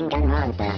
Danganronpa.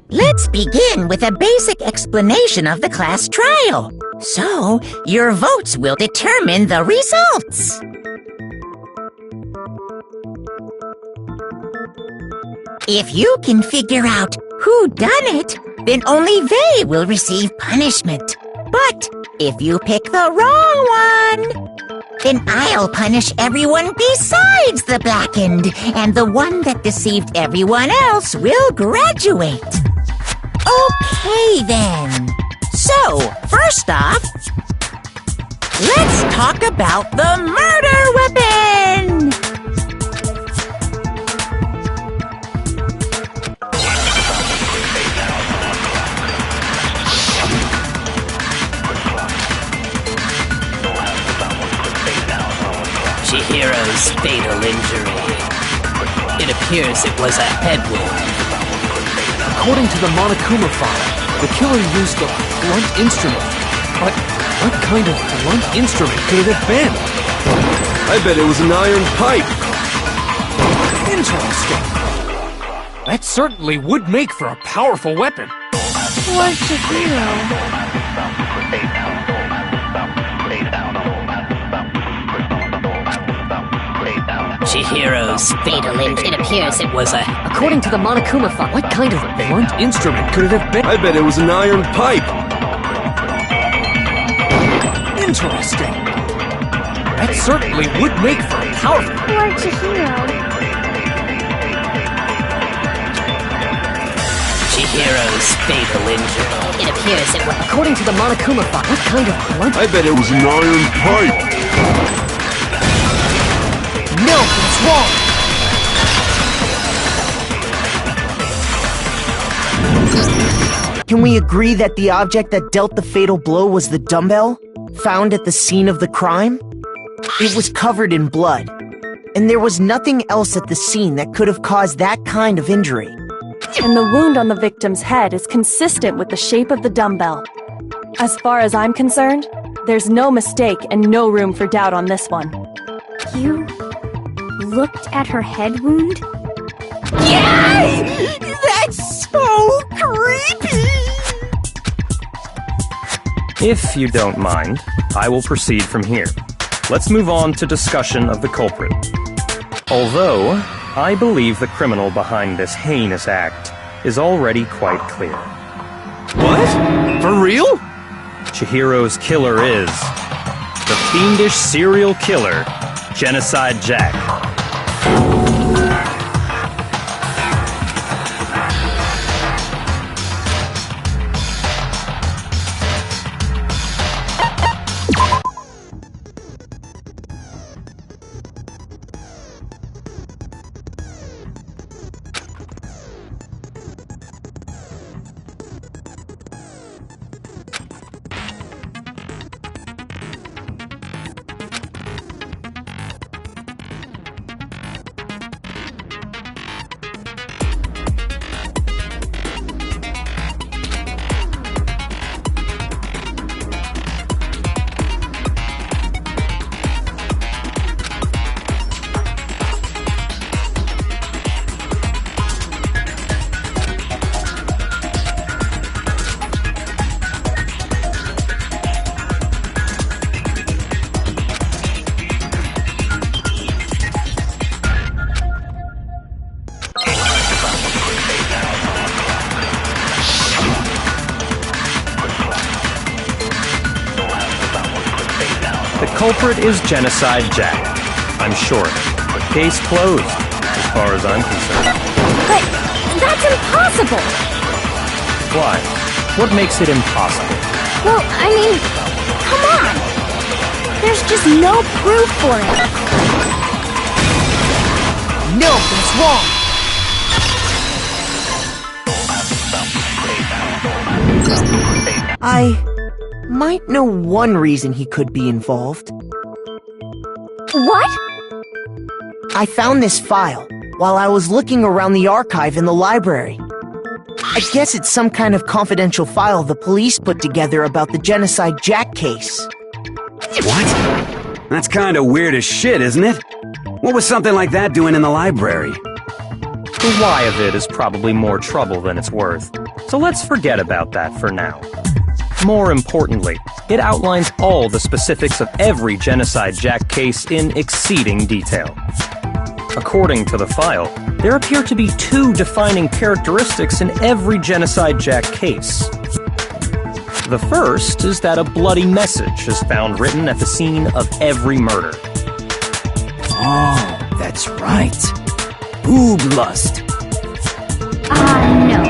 Let's begin with a basic explanation of the class trial. So, your votes will determine the results. If you can figure out who done it, then only they will receive punishment. But if you pick the wrong one, then I'll punish everyone besides the blackened, and the one that deceived everyone else will graduate. Okay, then. So, first off, let's talk about the murder weapon! Chihiro's fatal injury. It appears it was a head wound. According to the Monokuma file, the killer used a blunt instrument. But what kind of blunt instrument could it have been? I bet it was an iron pipe. Interesting. That certainly would make for a powerful weapon. Poor Chihiro. Chihiro's fatal injury. It appears it was a... According to the Monokuma file, what kind of blunt instrument could it have been? I bet it was an iron pipe. Interesting. That certainly would make for a powerful... Poor Chihiro. Chihiro's fatal injury. It appears it was... According to the Monokuma file, what kind of blunt... I bet it was an iron pipe. No, it's wrong! Can we agree that the object that dealt the fatal blow was the dumbbell, found at the scene of the crime? It was covered in blood, and there was nothing else at the scene that could have caused that kind of injury. And the wound on the victim's head is consistent with the shape of the dumbbell. As far as I'm concerned, there's no mistake and no room for doubt on this one. You looked at her head wound? Yay! That's so creepy! If you don't mind, I will proceed from here. Let's move on to discussion of the culprit. Although, I believe the criminal behind this heinous act is already quite clear. What? For real? Chihiro's killer is the fiendish serial killer, Genocide Jack. culprit is Genocide Jack. I'm sure of it. Case closed, as far as I'm concerned. But that's impossible! Why? What makes it impossible? Well, I mean, come on! There's just no proof for it. No, that's wrong. I might know one reason he could be involved. What? I found this file while I was looking around the archive in the library. I guess it's some kind of confidential file the police put together about the Genocide Jack case. What? That's kinda weird as shit, isn't it? What was something like that doing in the library? The why of it is probably more trouble than it's worth, so let's forget about that for now. More importantly, it outlines all the specifics of every Genocide Jack case in exceeding detail. According to the file, there appear to be two defining characteristics in every Genocide Jack case. The first is that a bloody message is found written at the scene of every murder. Oh, that's right. Boob lust. No.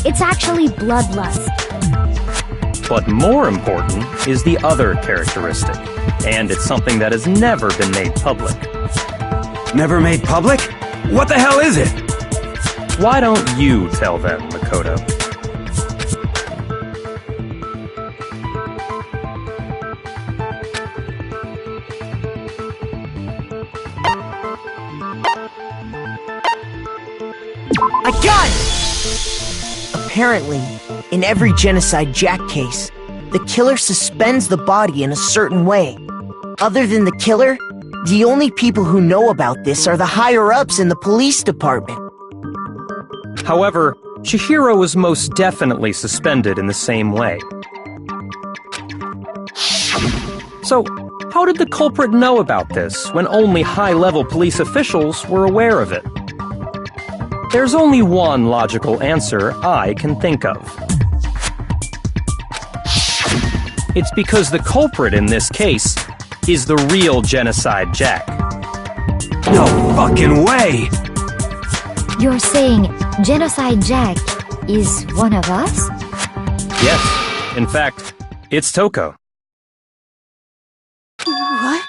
It's actually bloodlust. But more important is the other characteristic, and it's something that has never been made public. Never made public? What the hell is it? Why don't you tell them, Makoto? I got it! Apparently, in every Genocide Jack case, the killer suspends the body in a certain way. Other than the killer, the only people who know about this are the higher-ups in the police department. However, Chihiro was most definitely suspended in the same way. So, how did the culprit know about this when only high-level police officials were aware of it? There's only one logical answer I can think of. It's because the culprit in this case is the real Genocide Jack. No fucking way! You're saying Genocide Jack is one of us? Yes, in fact, it's Toko. What?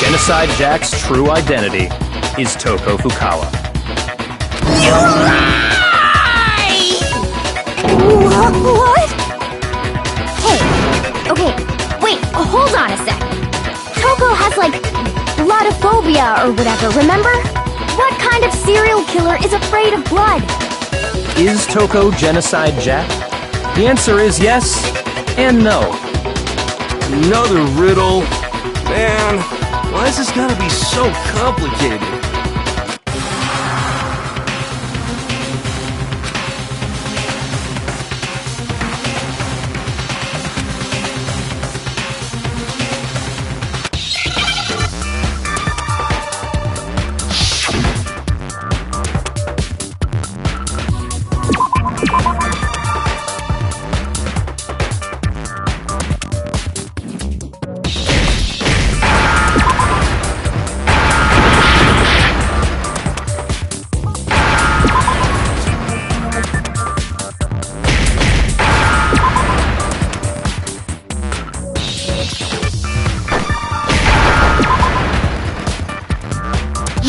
Genocide Jack's true identity is Toko Fukawa. You lie! What? Hey, okay, wait, hold on a sec. Toko has, like, bloodophobia or whatever, remember? What kind of serial killer is afraid of blood? Is Toko Genocide Jack? The answer is yes and no. Another riddle? Man, why is this gotta be so complicated?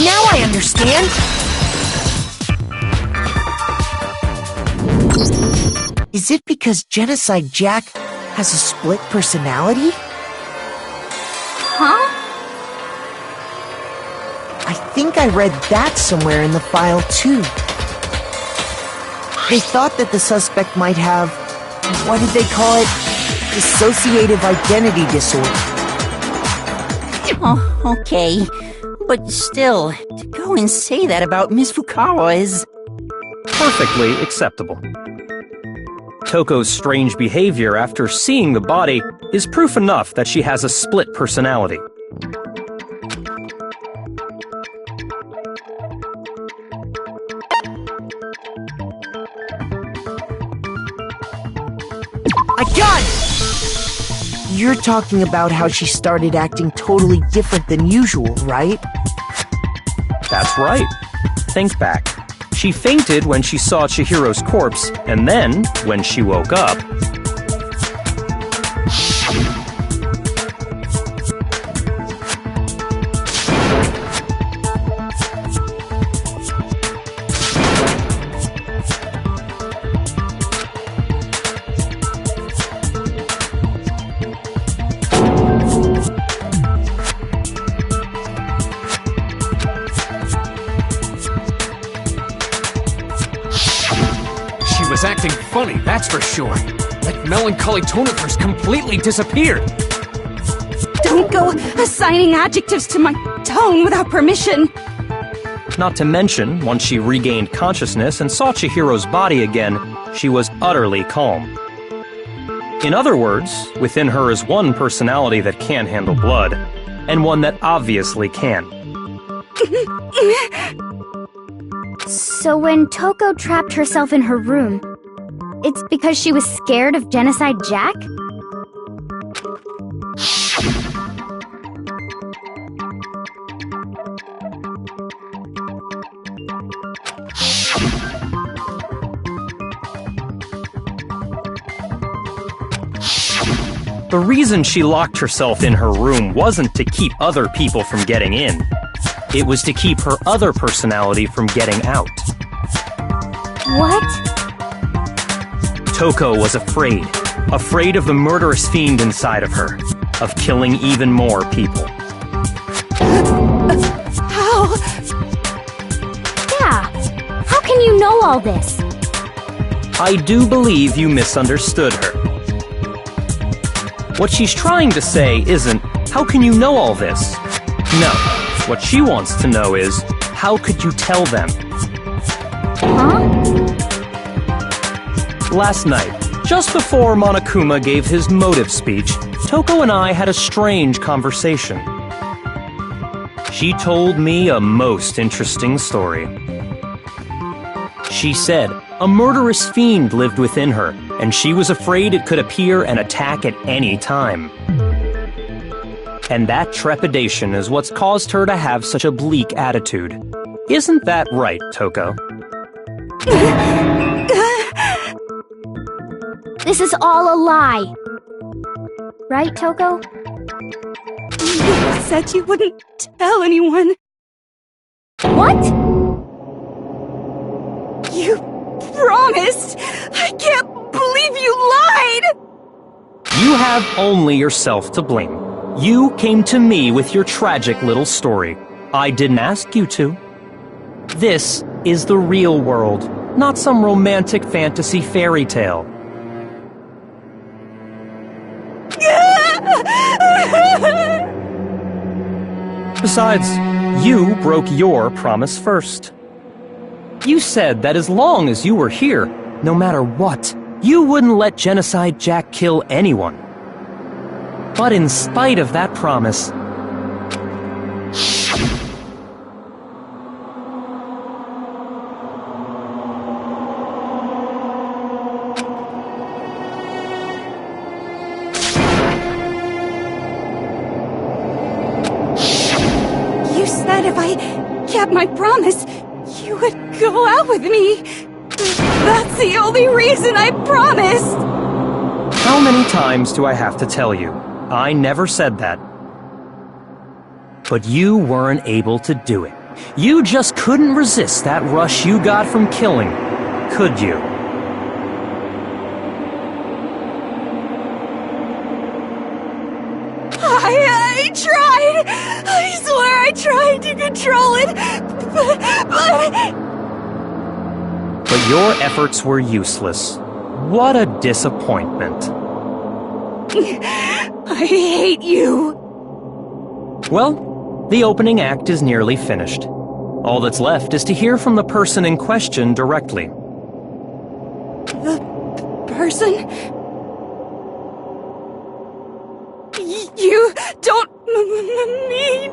Now I understand! Is it because Genocide Jack has a split personality? Huh? I think I read that somewhere in the file, too. They thought that the suspect might have, what did they call it? Dissociative identity disorder. Oh, okay. But still, to go and say that about Miss Fukawa is... Perfectly acceptable. Toko's strange behavior after seeing the body is proof enough that she has a split personality. I got it! You're talking about how she started acting totally different than usual, right? That's right. Think back. She fainted when she saw Chihiro's corpse, and then, when she woke up... She was acting funny, that's for sure. That melancholy tone of hers completely disappeared. Don't go assigning adjectives to my tone without permission. Not to mention, once she regained consciousness and saw Chihiro's body again, she was utterly calm. In other words, within her is one personality that can handle blood, and one that obviously can. So when Toko trapped herself in her room, it's because she was scared of Genocide Jack? The reason she locked herself in her room wasn't to keep other people from getting in. It was to keep her other personality from getting out. What? Toko was afraid. Afraid of the murderous fiend inside of her. Of killing even more people. How? Yeah. How can you know all this? I do believe you misunderstood her. What she's trying to say isn't, how can you know all this? No. What she wants to know is, how could you tell them? Huh? Last night, just before Monokuma gave his motive speech, Toko and I had a strange conversation. She told me a most interesting story. She said a murderous fiend lived within her, and she was afraid it could appear and attack at any time. And that trepidation is what's caused her to have such a bleak attitude. Isn't that right, Toko? This is all a lie. Right, Toko? You said you wouldn't tell anyone. What? You promised! I can't believe you lied! You have only yourself to blame. You came to me with your tragic little story. I didn't ask you to. This is the real world, not some romantic fantasy fairy tale. Besides, you broke your promise first. You said that as long as you were here, no matter what, you wouldn't let Genocide Jack kill anyone. But in spite of that promise, You said if I kept my promise, you would go out with me. That's the only reason I promised. how many times do I have to tell you? I never said that. But you weren't able to do it. You just couldn't resist that rush you got from killing, could you? I tried. I swear I tried to control it, But your efforts were useless. What a disappointment. I hate you. Well, the opening act is nearly finished. All that's left is to hear from the person in question directly. The person? You don't mean...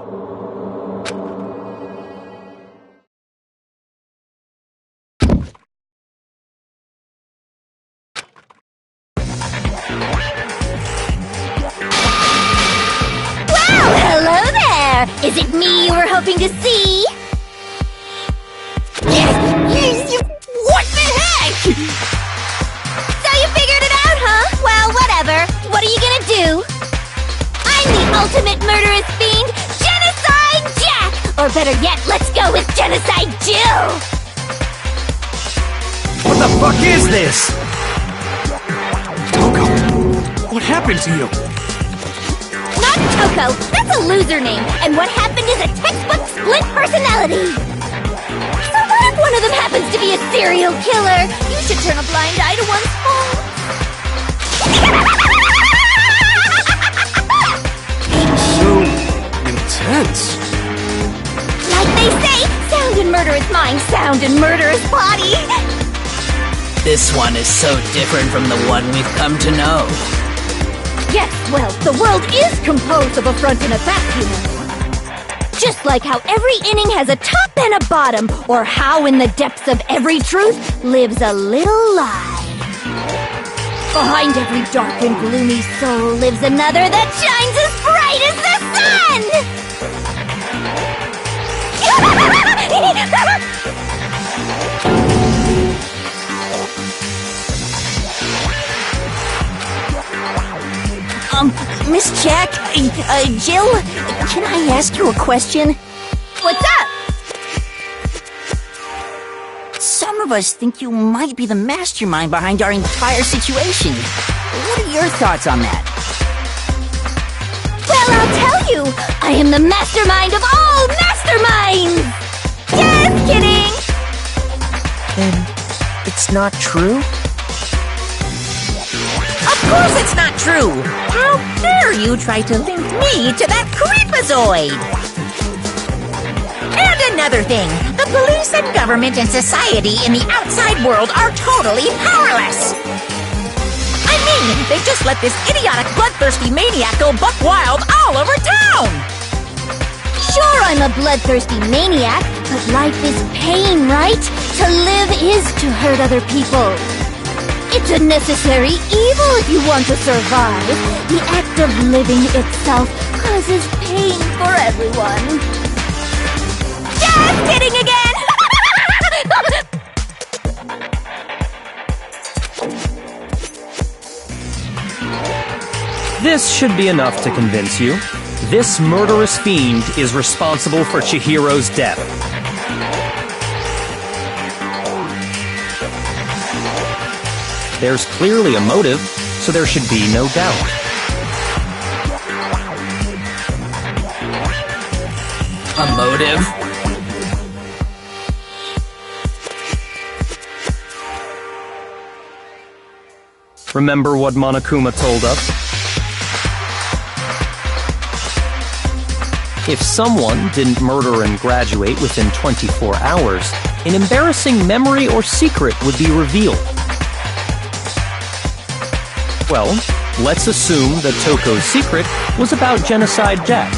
there! Is it me you were hoping to see? What the heck? So you figured it out, huh? Well, whatever. What are you gonna do? I'm the ultimate murderous fiend, Genocide Jack! Or better yet, let's go with Genocide Jill! What the fuck is this? Toko, what happened to you? Not Toko, that's a loser name, and what happened is a textbook split personality! So what if one of them happens to be a serial killer? You should turn a blind eye to one's faults. So intense. Like they say, sound in murderous mind, sound in murderous body! This one is so different from the one we've come to know. Yes, well, the world is composed of a front and a back, you know. Just like how every inning has a top and a bottom, or how in the depths of every truth lives a little lie. Behind every dark and gloomy soul lives another that shines as bright as the Miss Jack, Jill, can I ask you a question? What's up? Some of us think you might be the mastermind behind our entire situation. What are your thoughts on that? Well, I'll tell you, I am the mastermind of all masterminds! Just kidding! Then it's not true? Of course it's not true! How dare you try to link me to that creepazoid! And another thing, the police and government and society in the outside world are totally powerless! I mean, they just let this idiotic, bloodthirsty maniac go buck wild all over town! Sure, I'm a bloodthirsty maniac, but life is pain, right? To live is to hurt other people. It's a necessary evil if you want to survive. The act of living itself causes pain for everyone. Just kidding again! This should be enough to convince you. This murderous fiend is responsible for Chihiro's death. There's clearly a motive, so there should be no doubt. A motive? Remember what Monokuma told us? If someone didn't murder and graduate within 24 hours, an embarrassing memory or secret would be revealed. Well, let's assume that Toko's secret was about Genocide Jack.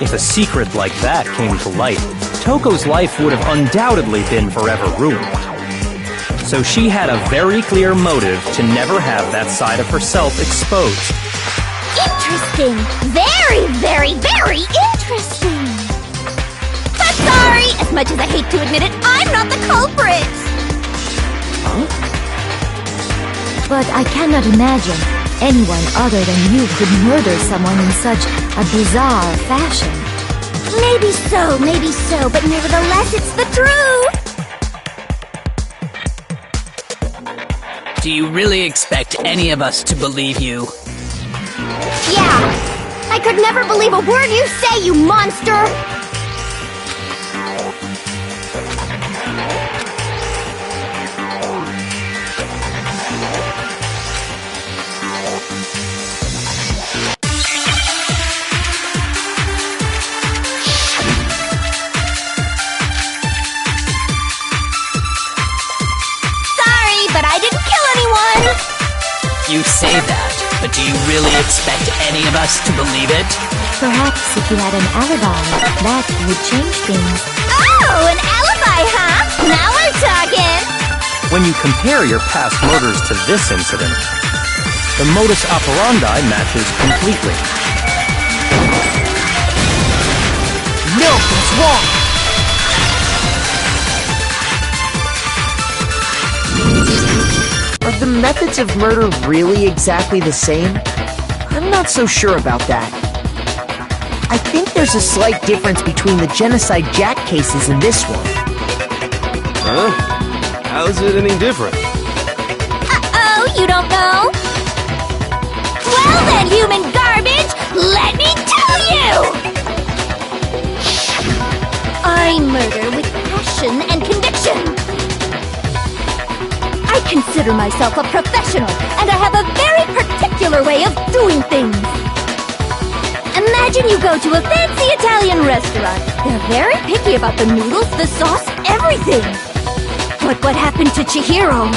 If a secret like that came to light, Toko's life would have undoubtedly been forever ruined. So she had a very clear motive to never have that side of herself exposed. Interesting. Very, very, very interesting. But sorry, as much as I hate to admit it, I'm not the culprit. Huh? But I cannot imagine anyone other than you could murder someone in such a bizarre fashion. Maybe so, but nevertheless, it's the truth. Do you really expect any of us to believe you? Yeah, I could never believe a word you say, you monster! But I didn't kill anyone! You say that, but do you really expect any of us to believe it? Perhaps if you had an alibi, that would change things. Oh, an alibi, huh? Now we're talking! When you compare your past murders to this incident, the modus operandi matches completely. What's wrong? Are the methods of murder really exactly the same? I'm not so sure about that. I think there's a slight difference between the Genocide Jack cases and this one. Huh? How's it any different? Uh-oh, you don't know? Well then, human garbage, let me tell you! I murder with passion and conviction. I consider myself a professional, and I have a very particular way of doing things. Imagine you go to a fancy Italian restaurant. They're very picky about the noodles, the sauce, everything. But what happened to Chihiro?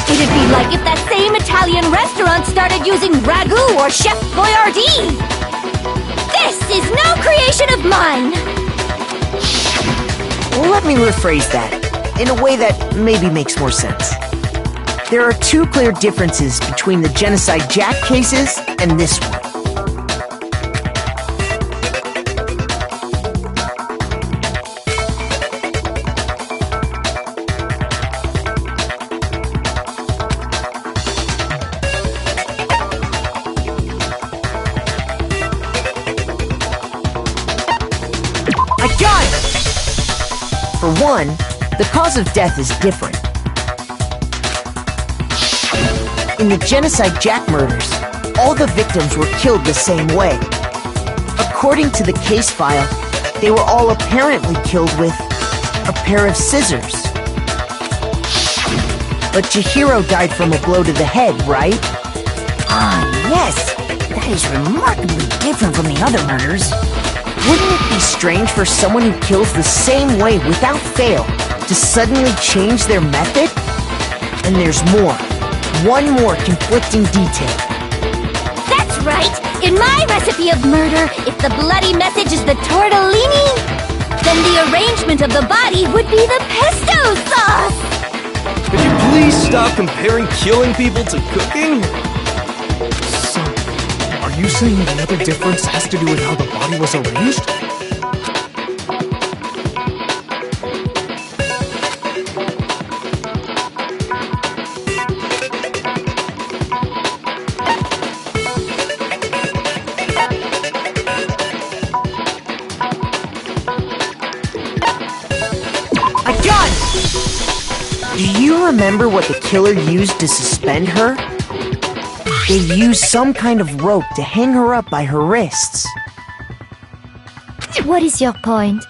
It'd be like if that same Italian restaurant started using ragu or Chef Boyardee. This is no creation of mine. Let me rephrase that, in a way that maybe makes more sense. There are two clear differences between the Genocide Jack cases and this one. I got it! For one, the cause of death is different. In the Genocide Jack murders, all the victims were killed the same way. According to the case file, they were all apparently killed with a pair of scissors. But Chihiro died from a blow to the head, right? Ah, yes. That is remarkably different from the other murders. Wouldn't it be strange for someone who kills the same way without fail to suddenly change their method? And there's more. One more conflicting detail. That's right! In my recipe of murder, if the bloody message is the tortellini, then the arrangement of the body would be the pesto sauce! Could you please stop comparing killing people to cooking? So, are you saying the other difference has to do with how the body was arranged? I got it! Do you remember what the killer used to suspend her? They used some kind of rope to hang her up by her wrists. What is your point?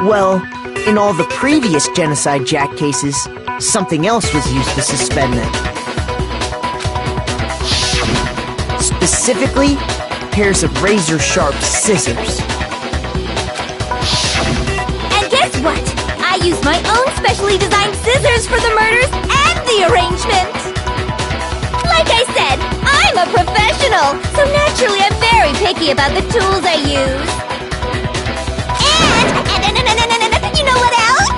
Well, in all the previous Genocide Jack cases, something else was used to suspend them. Specifically, pairs of razor-sharp scissors. And guess what? I used my own specially designed scissors for the murders and the arrangement! Like I said, I'm a professional, so naturally I'm very picky about the tools I use. And you know what else?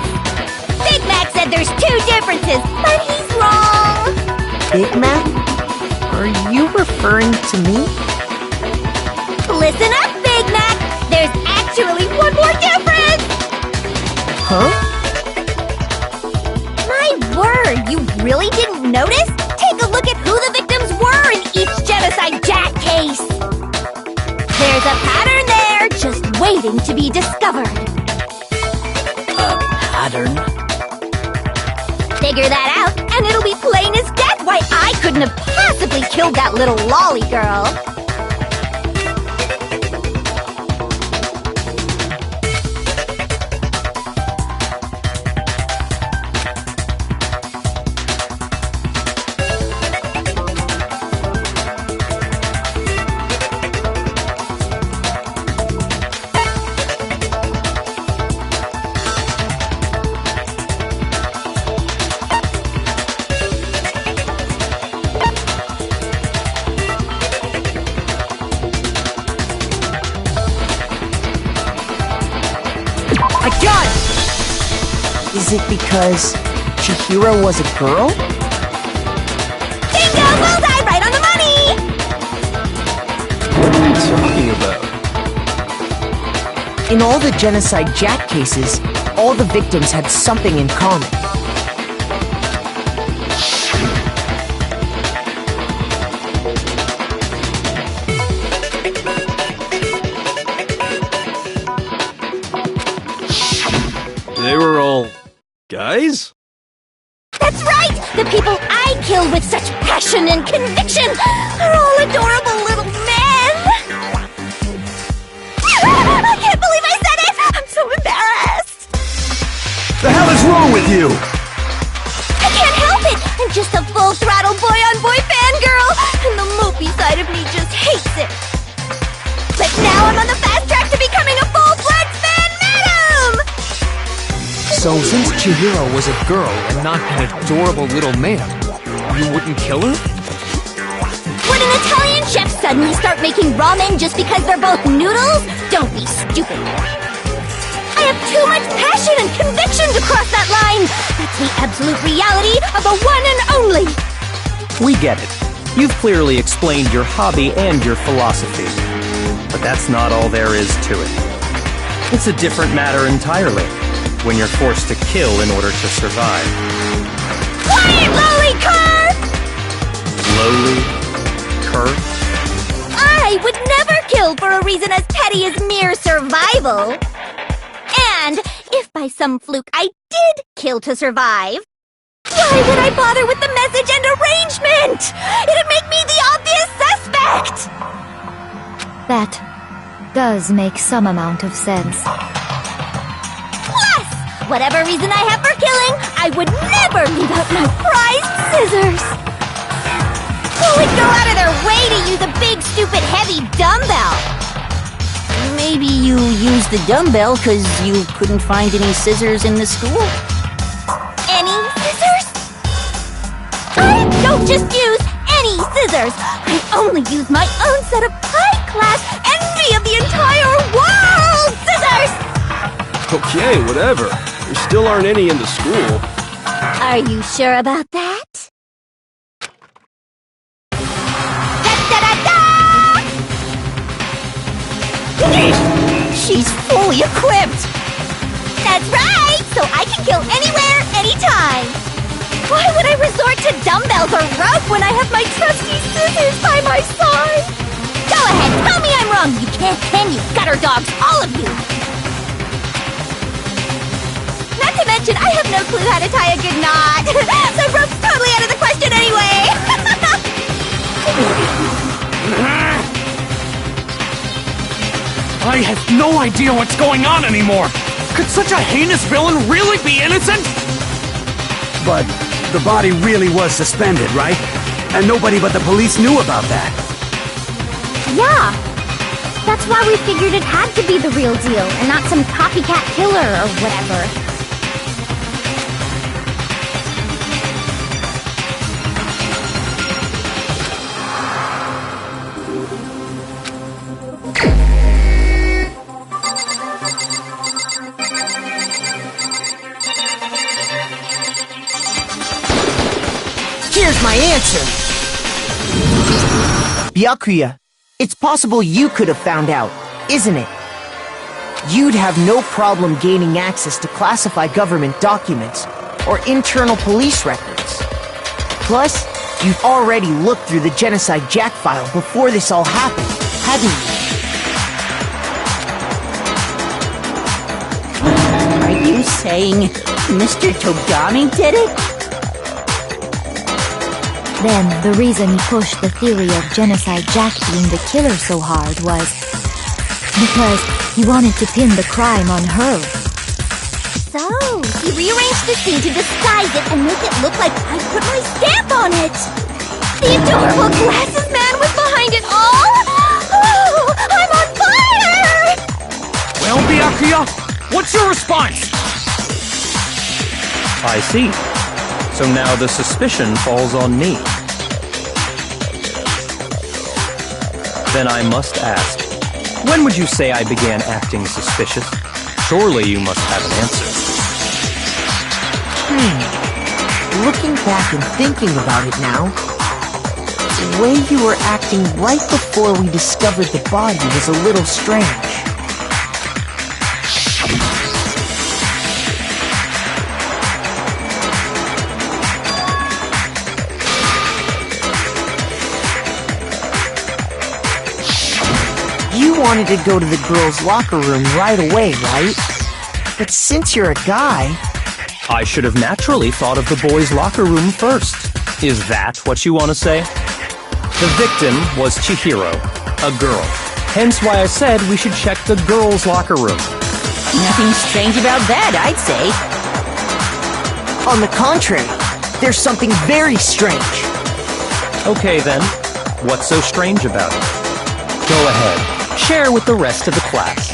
Big Mac said there's two differences, but he's wrong! Big Mac? Are you referring to me? Listen up, Big Mac! There's actually one more difference! Huh? My word, you really didn't notice? Take a look at who the victims were in each Genocide Jack case! There's a pattern there, just waiting to be discovered. A pattern? Figure that out, and it'll be plain as death why I couldn't have possibly killed that little lolly girl. I got it! Is it because Chihiro was a girl? Bingo! Bullseye! Right on the money! What are you talking about? In all the Genocide Jack cases, all the victims had something in common. They were all guys? That's right! The people I killed with such passion and conviction are all adorable little men! I can't believe I said it! I'm so embarrassed! The hell is wrong with you? I can't help it! I'm just a full-throttle boy-on-boy fangirl, and the mopey side of me just hates it! But now I'm on the fast track to becoming a full-fledged fan madam! So since Chihiro was a girl and not an adorable little man, you wouldn't kill her? Would an Italian chef suddenly start making ramen just because they're both noodles? Don't be stupid. I have too much passion and conviction to cross that line. That's the absolute reality of the one and only. We get it. You've clearly explained your hobby and your philosophy. But that's not all there is to it. It's a different matter entirely when you're forced to kill in order to survive. Quiet, lowly cur! Lowly? Cur? I would never kill for a reason as petty as mere survival. And if by some fluke I did kill to survive, why would I bother with the message and arrangement? It'd make me the obvious suspect! That does make some amount of sense. Plus, whatever reason I have for killing, I would never leave out my prized scissors! Who would go out of their way to use a big, stupid, heavy dumbbell? Maybe you used the dumbbell because you couldn't find any scissors in the school? Any scissors? I don't just use any scissors! I only use my own set of high-class, envy of the entire world scissors! Okay, whatever. There still aren't any in the school. Are you sure about that? She's fully equipped! That's right! So I can kill anywhere, anytime! Why would I resort to dumbbells or rope when I have my trusty scissors by my side? Go ahead, tell me I'm wrong! You can you gutter dogs, all of you! Not to mention, I have no clue how to tie a good knot! So rope's totally out of the question anyway! I have no idea what's going on anymore! Could such a heinous villain really be innocent? But the body really was suspended, right? And nobody but the police knew about that. Yeah! That's why we figured it had to be the real deal, and not some copycat killer or whatever. Here's my answer! Byakuya, it's possible you could have found out, isn't it? You'd have no problem gaining access to classified government documents or internal police records. Plus, you've already looked through the Genocide Jack file before this all happened, haven't you? Are you saying Mr. Togami did it? Then, the reason he pushed the theory of Genocide Jack being the killer so hard was because he wanted to pin the crime on her. So, he rearranged the scene to disguise it and make it look like I put my stamp on it! The adorable glasses man was behind it all! Oh, I'm on fire! Well, Byakuya, what's your response? I see. So now the suspicion falls on me. Then I must ask, when would you say I began acting suspicious? Surely you must have an answer. Looking back and thinking about it now, the way you were acting right before we discovered the body was a little strange. wanted to go to the girls' locker room right away, right? But since you're a guy... I should have naturally thought of the boys' locker room first. Is that what you want to say? The victim was Chihiro, a girl. Hence why I said we should check the girls' locker room. Nothing strange about that, I'd say. On the contrary, there's something very strange. Okay then, what's so strange about it? Go ahead, share with the rest of the class.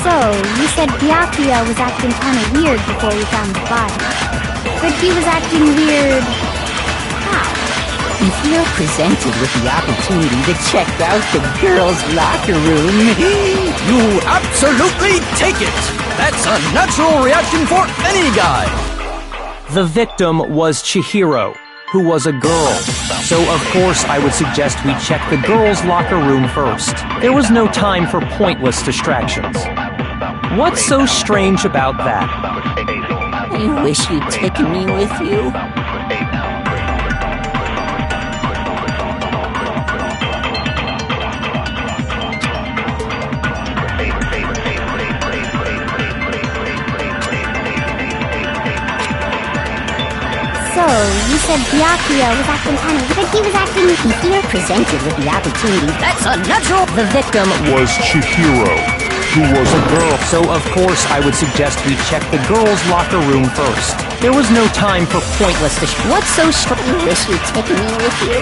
So, you said Byakuya was acting kinda weird before we found the body. But he was acting weird... how? If you're presented with the opportunity to check out the girls' locker room... You absolutely take it! That's a natural reaction for any guy! The victim was Chihiro, who was a girl. So of course I would suggest we check the girls' locker room first. There was no time for pointless distractions. What's so strange about that? I wish you'd taken me with you. So, you said Byakuya was acting kinda... but he was acting... If you're presented with the opportunity... That's a natural... The victim was Chihiro, who was a girl. So of course I would suggest we check the girls' locker room first. There was no time for pointless What's so strange? I wish you'd taken me with you.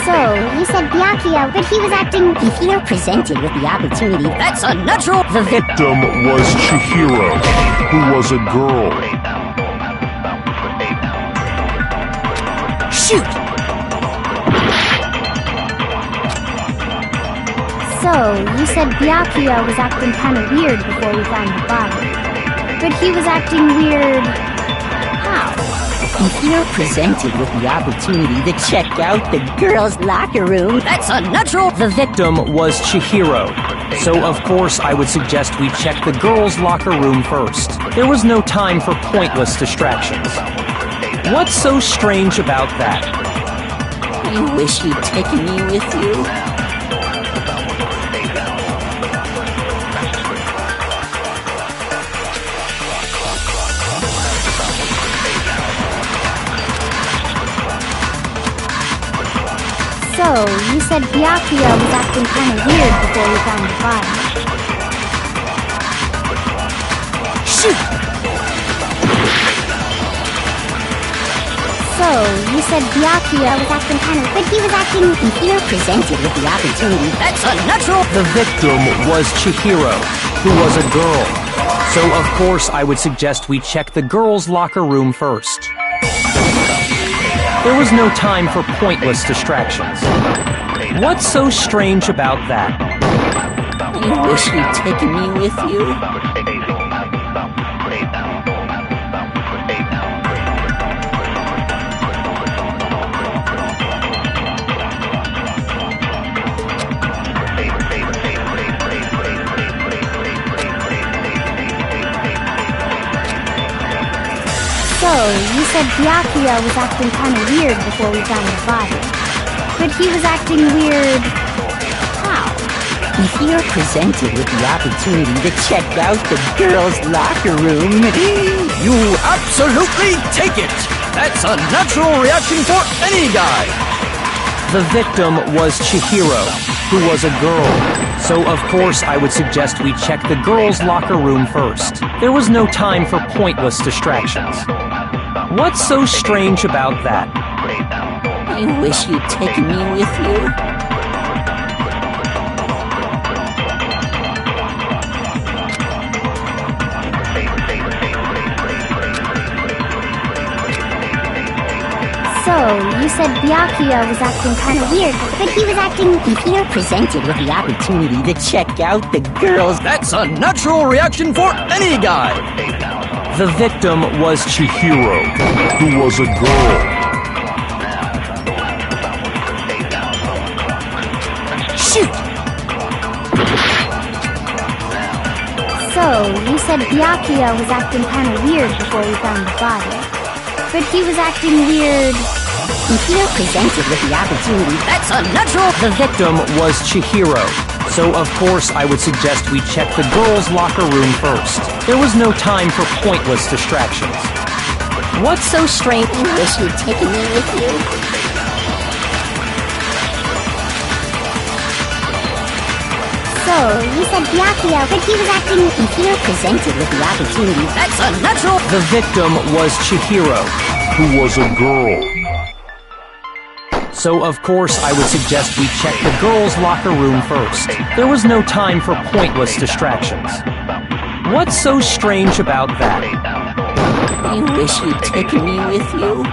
So, you said Byakuya, but he was acting... If you're presented with the opportunity... That's a natural... The victim was Chihiro, who was a girl. Shoot! So, you said Byakuya was acting kinda weird before we found the body. But he was acting weird... how? If you're presented with the opportunity to check out the girls' locker room... That's a natural... The victim was Chihiro. So of course I would suggest we check the girls' locker room first. There was no time for pointless distractions. What's so strange about that? I wish you'd taken me with you. So, you said Byakuya was acting kinda weird before we found the body. Shoot! So, you said Byakuya was acting kinda... but he was acting... If you're presented with the opportunity... That's a natural... The victim was Chihiro, who was a girl. So of course I would suggest we check the girls' locker room first. There was no time for pointless distractions. What's so strange about that? I wish you'd taken me with you. So, you said Byakuya was acting kinda weird before we found the body. But he was acting weird... If you're presented with the opportunity to check out the girls' locker room, You absolutely take it! That's a natural reaction for any guy! The victim was Chihiro, who was a girl. So of course I would suggest we check the girls' locker room first. There was no time for pointless distractions. What's so strange about that? I wish you'd taken me with you. So, you said Byakuya was acting kind of weird, but he was acting... If you're presented with the opportunity to check out the girls... That's a natural reaction for any guy! The victim was Chihiro, who was a girl. Shoot! So, you said Byakuya was acting kind of weird before we found the body. But he was acting weird... If you're presented with the opportunity... That's a natural... The victim was Chihiro. So of course I would suggest we check the girls' locker room first. There was no time for pointless distractions. What's so strange? I wish you'd taken me with you. So, you said Byakuya, but he was acting... If you're presented with the opportunity... That's a natural... The victim was Chihiro, Who was a girl. So of course I would suggest we check the girls' locker room first. There was no time for pointless distractions. What's so strange about that? I wish you'd taken me with you.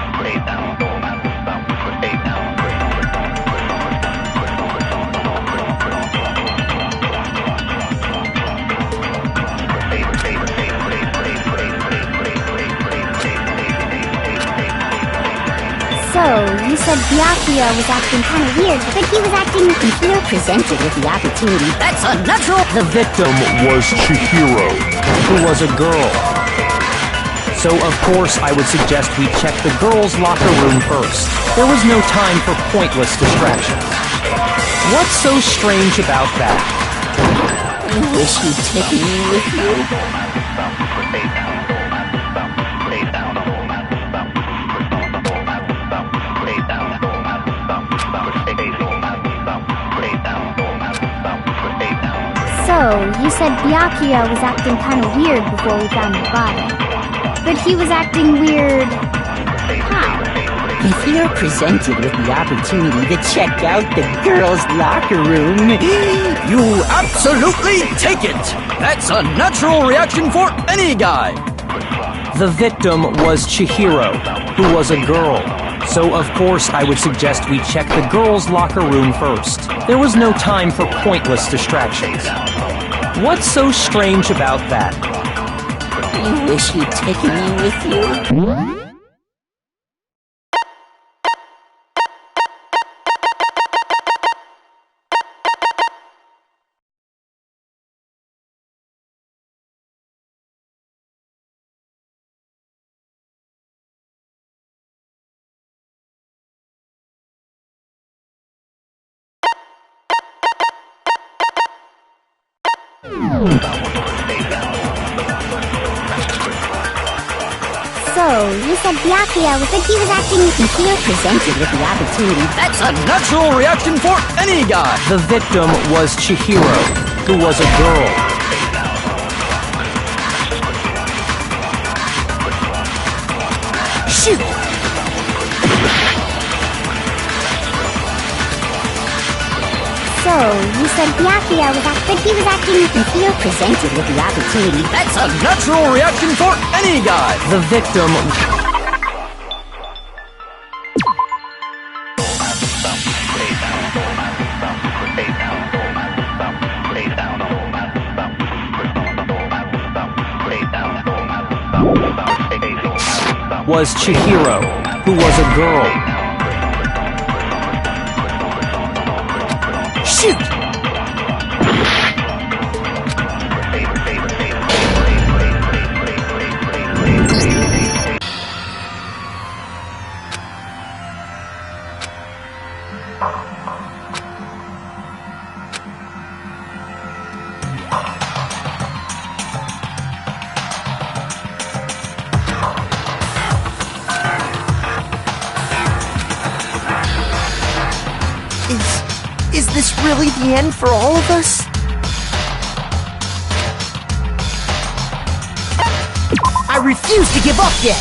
So, you said Byakuya was acting kind of weird, but he was acting... If you're presented with the opportunity... That's a natural... The victim Was Chihiro. who was a girl. So of course I would suggest we check the girls' locker room first. There was no time for pointless distractions. What's so strange about that? I wish you'd taken me with you. So, you said Byakuya was acting kind of weird before we found the body. But he was acting weird... How? If you're presented with the opportunity to check out the girls' locker room... You absolutely take it! That's a natural reaction for any guy! The victim was Chihiro, who was a girl. So of course I would suggest we check the girls' locker room first. There was no time for pointless distractions. What's so strange about that? I wish you'd taken me with you. So, you said Byakuya was that he was acting... If you're presented with the opportunity... That's a natural reaction for any guy! The victim was Chihiro, who was a girl. Shoot! So, you said Byakuya was acting... But he was acting... If you're presented with the opportunity... That's a natural reaction for any guy! The victim... was Chihiro, who was a girl. Shoot! this really the end for all of us? I refuse to give up yet!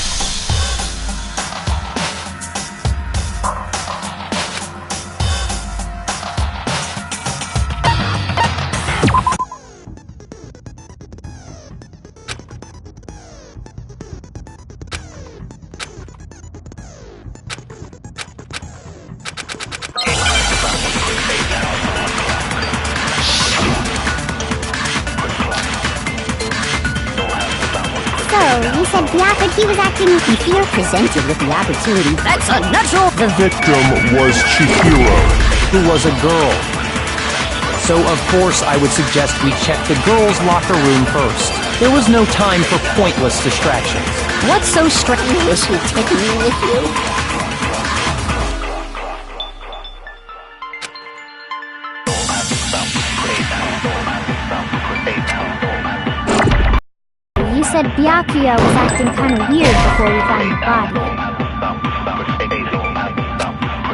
You said Prt. He was acting... If you're presented with the opportunity, that's unnatural! The victim was Chihiro, who was a girl. So, of course, I would suggest we check the girls' locker room first. There was no time for pointless distractions. What's so strange? Is she taking me with you? You said Byakuya was acting kind of weird before we found the body.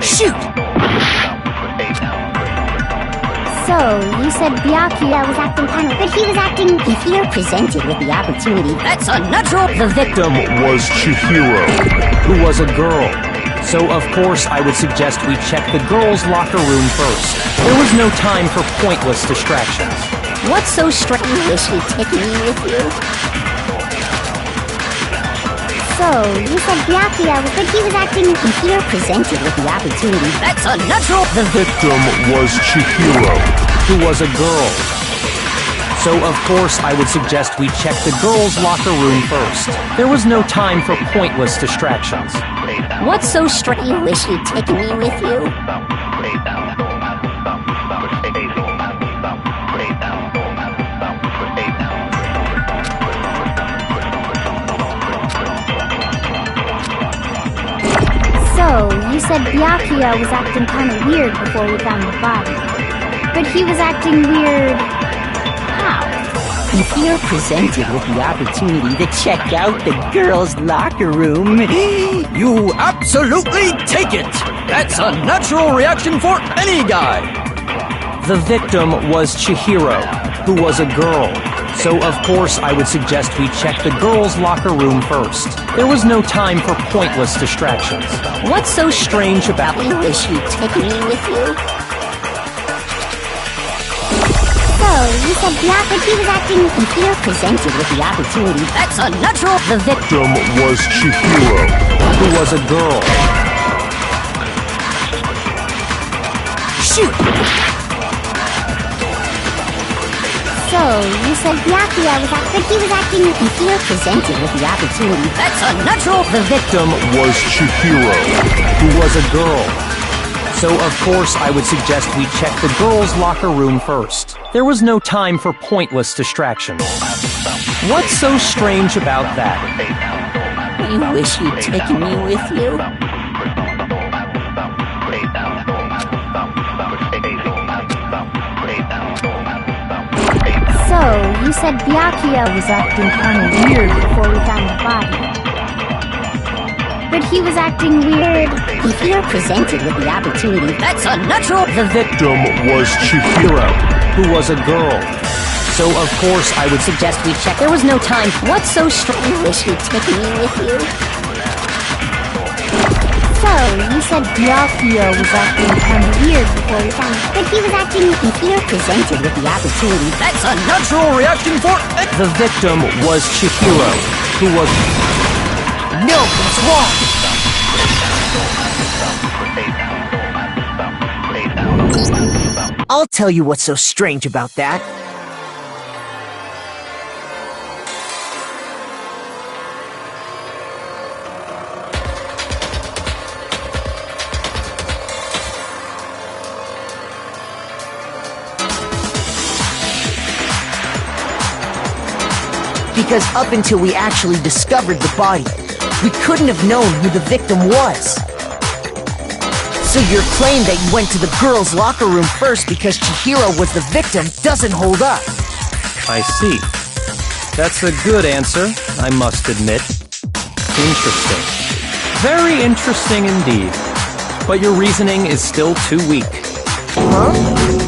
Shoot! So, you said Byakuya was acting kind of... But he was acting... If you're presented with the opportunity, that's unnatural! The victim was Chihiro, who was a girl. So, of course, I would suggest we check the girls' locker room first. There was no time for pointless distractions. What's so strange? Is she taking me with you? So, you said Byakuya, but he was acting... If you're presented with the opportunity, that's unnatural! the victim was Chihiro, who was a girl. So, of course, I would suggest we check the girls' locker room first. There was no time for pointless distractions. What's so strange? Is she taking me with you? So, you said Byakuya was acting kind of weird before we found the body. But he was acting weird... how? If you're presented with the opportunity to check out the girls' locker room, you absolutely take it! That's a natural reaction for any guy! The victim was Chihiro, who was a girl. So, of course, I would suggest we check the girls' locker room first. There was no time for pointless distractions. What's so strange about... Is she taking me with you? So, you said Prt. He was acting... If you're presented with the opportunity, that's unnatural! The victim was Chihiro, who was a girl. Shoot! So, you said Byakuya was acting... But he was acting... If you're presented with the opportunity, that's unnatural! The victim was Chihiro, who was a girl. So, of course, I would suggest we check the girls' locker room first. There was no time for pointless distractions. What's so strange about that? you wish you'd taken me with you? So, you said Byakuya was acting kind of weird before we found the body. But he was acting weird. If you're presented with the opportunity, that's unnatural! The victim was Chihiro, who was a girl. So, of course, I would suggest we check. There was no time. What's so strange? You wish you'd taken me with you? So, you said Byakuya was acting kind of weird before we found him. But he was acting... If you're presented with the opportunity, that's a natural reaction for... The victim was Chihiro, who was... No, it's wrong! I'll tell you what's so strange about that. Because up until we actually discovered the body, we couldn't have known who the victim was. So your claim that you went to the girls' locker room first because Chihiro was the victim doesn't hold up. I see. That's a good answer, I must admit. Interesting. Very interesting indeed. But your reasoning is still too weak. Huh?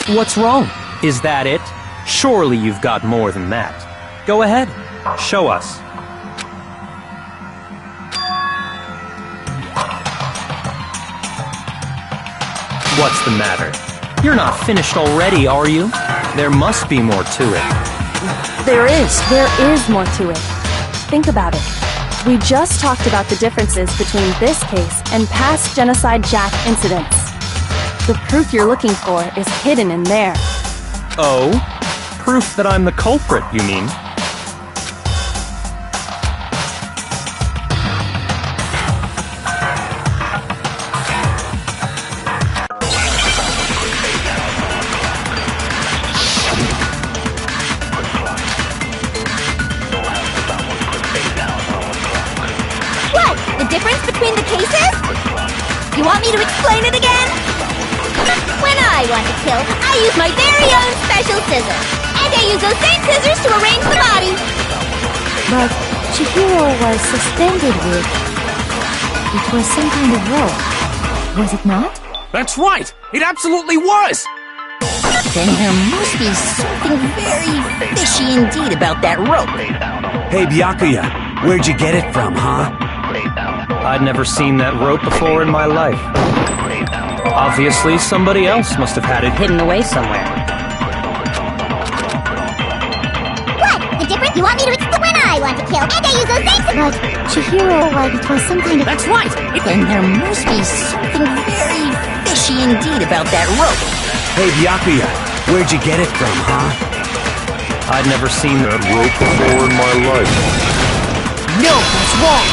What's wrong? Is that it? Surely you've got more than that. Go ahead. Show us. What's the matter? You're not finished already, are you? There must be more to it. There is more to it. Think about it. We just talked about the differences between this case and past Genocide Jack incidents. The proof you're looking for is hidden in there. Oh? Proof that I'm the culprit, you mean? What? The difference between the cases? You want me to explain it again? When I want to kill, I use my very own special scissors. And I use those same scissors to arrange the body. But Chihiro was suspended with... It was some kind of rope. Was it not? That's right! It absolutely was! Then there must be something very fishy indeed about that rope. Hey, Byakuya, where'd you get it from, huh? I'd never seen that rope before in my life. Obviously, somebody else must have had it hidden away somewhere. What? The difference? You want me to explain? When I want to kill, and I use those same scissors. But Chihiro, it was some kind of... That's right! Then there must be something very fishy indeed about that rope. Hey, Byakuya, where'd you get it from, huh? I'd never seen that rope before in my life. No, that's wrong!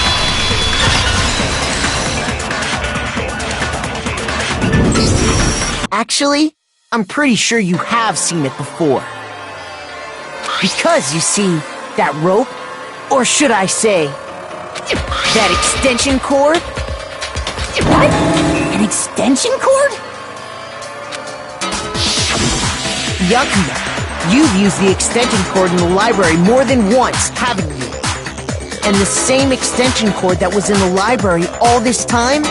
Actually, I'm pretty sure you have seen it before. Because, you see, that rope, or should I say, that extension cord? What? An extension cord? Byakuya, you've used the extension cord in the library more than once, haven't you? And the same extension cord that was in the library all this time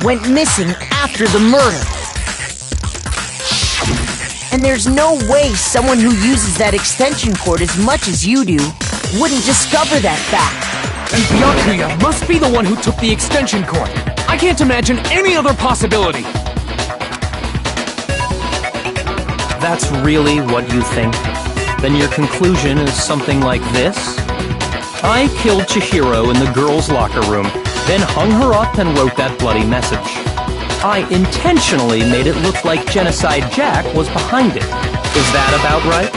went missing after the murder. And there's no way someone who uses that extension cord as much as you do wouldn't discover that fact. And Byakuya must be the one who took the extension cord. I can't imagine any other possibility. That's really what you think? Then your conclusion is something like this? I killed Chihiro in the girls' locker room, then hung her up and wrote that bloody message. I intentionally made it look like Genocide Jack was behind it. Is that about right?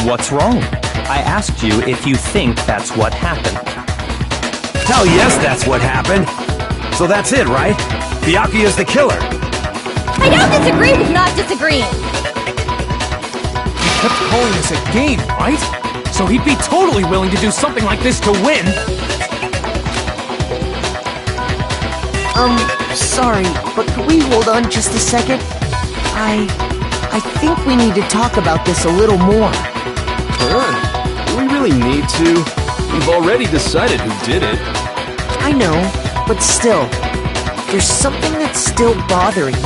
What's wrong? I asked you if you think that's what happened. Hell yes, that's what happened. So that's it, right? Byakuya's the killer. I don't disagree with not disagreeing. He kept calling this a game, right? So he'd be totally willing to do something like this to win. Sorry, but could we hold on just a second? I think we need to talk about this a little more. Huh? Do we really need to? We've already decided who did it. I know, but still, there's something that's still bothering me.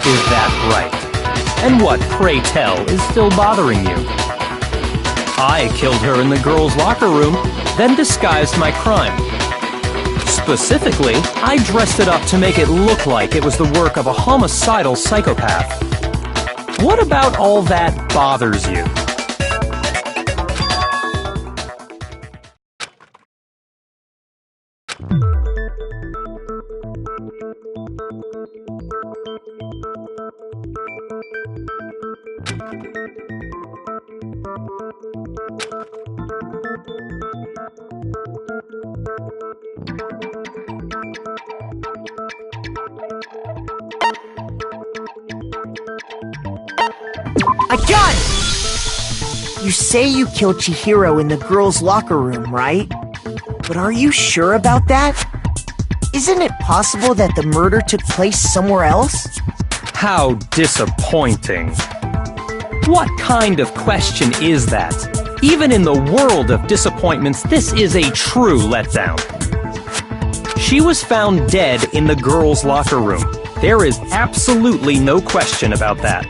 Is that right? And what, pray tell, is still bothering you? I killed her in the girls' locker room, then disguised my crime. Specifically, I dressed it up to make it look like it was the work of a homicidal psychopath. What about all that bothers you? I got it! You say you killed Chihiro in the girls' locker room, right? But are you sure about that? Isn't it possible that the murder took place somewhere else? How disappointing. What kind of question is that? Even in the world of disappointments, this is a true letdown. She was found dead in the girls' locker room. There is absolutely no question about that.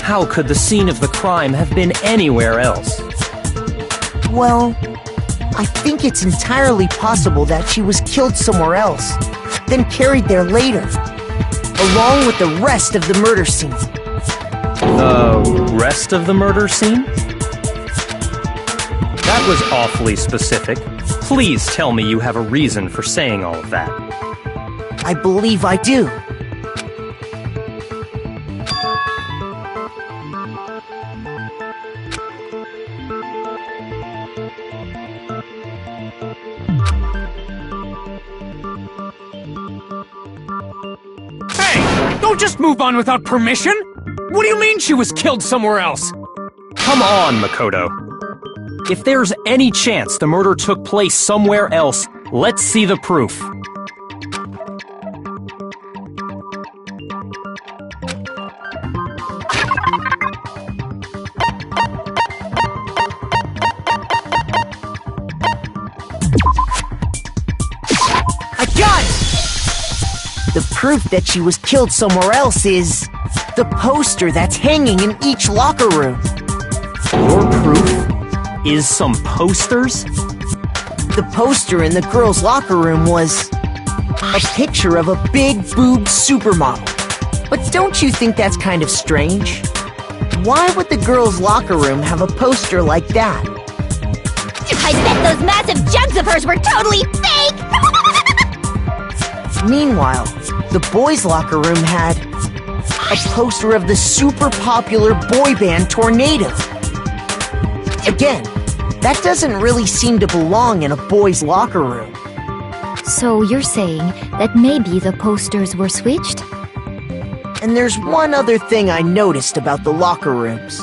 How could the scene of the crime have been anywhere else? Well, I think it's entirely possible that she was killed somewhere else, then carried there later, along with the rest of the murder scene. The rest of the murder scene? That was awfully specific. Please tell me you have a reason for saying all of that. I believe I do. Hey! Don't just move on without permission! What do you mean she was killed somewhere else? Come on, Makoto. If there's any chance the murder took place somewhere else, let's see the proof. I got it! The proof that she was killed somewhere else is the poster that's hanging in each locker room. Your proof is some posters? The poster in the girls' locker room was a picture of a big-boobed supermodel. But don't you think that's kind of strange? Why would the girls' locker room have a poster like that? I bet those massive jugs of hers were totally fake! Meanwhile, the boys' locker room had a poster of the super popular boy band Tornado. Again, that doesn't really seem to belong in a boys' locker room. So you're saying that maybe the posters were switched? And there's one other thing I noticed about the locker rooms.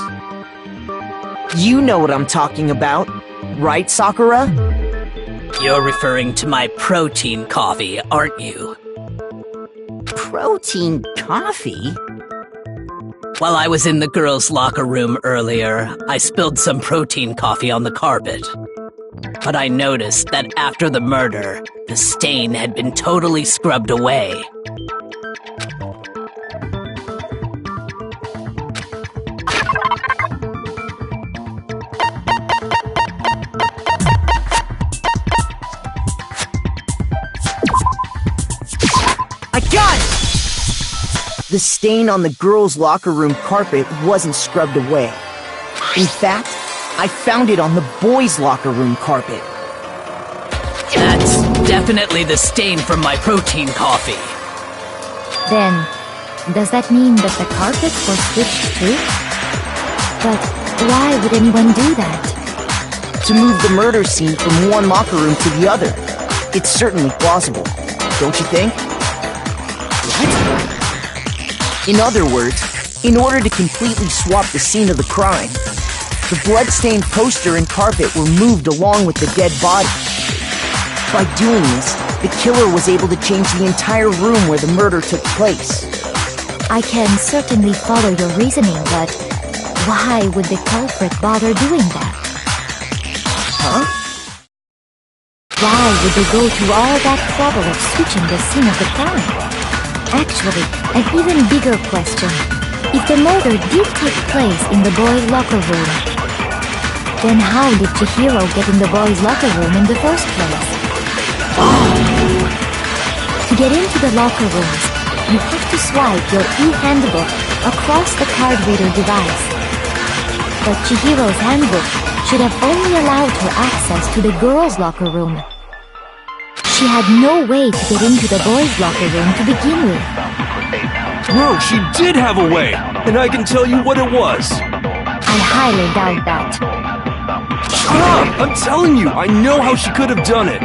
You know what I'm talking about, right, Sakura? You're referring to my protein coffee, aren't you? Protein coffee? While I was in the girls' locker room earlier, I spilled some protein coffee on the carpet. But I noticed that after the murder, the stain had been totally scrubbed away. I got it! The stain on the girls' locker room carpet wasn't scrubbed away. In fact, I found it on the boys' locker room carpet. That's definitely the stain from my protein coffee. Then, does that mean that the carpets were switched too? But why would anyone do that? To move the murder scene from one locker room to the other. It's certainly plausible, don't you think? What? In other words, in order to completely swap the scene of the crime, the blood-stained poster and carpet were moved along with the dead body. By doing this, the killer was able to change the entire room where the murder took place. I can certainly follow your reasoning, but why would the culprit bother doing that? Huh? Why would they go through all that trouble of switching the scene of the crime? Actually, an even bigger question. If the murder did take place in the boys' locker room, then how did Chihiro get in the boys' locker room in the first place? To get into the locker rooms, you have to swipe your e-handbook across the card reader device. But Chihiro's handbook should have only allowed her access to the girls' locker room. She had no way to get into the boys' locker room to begin with. Bro, she did have a way, and I can tell you what it was. I highly doubt that. Shut up! I'm telling you, I know how she could have done it.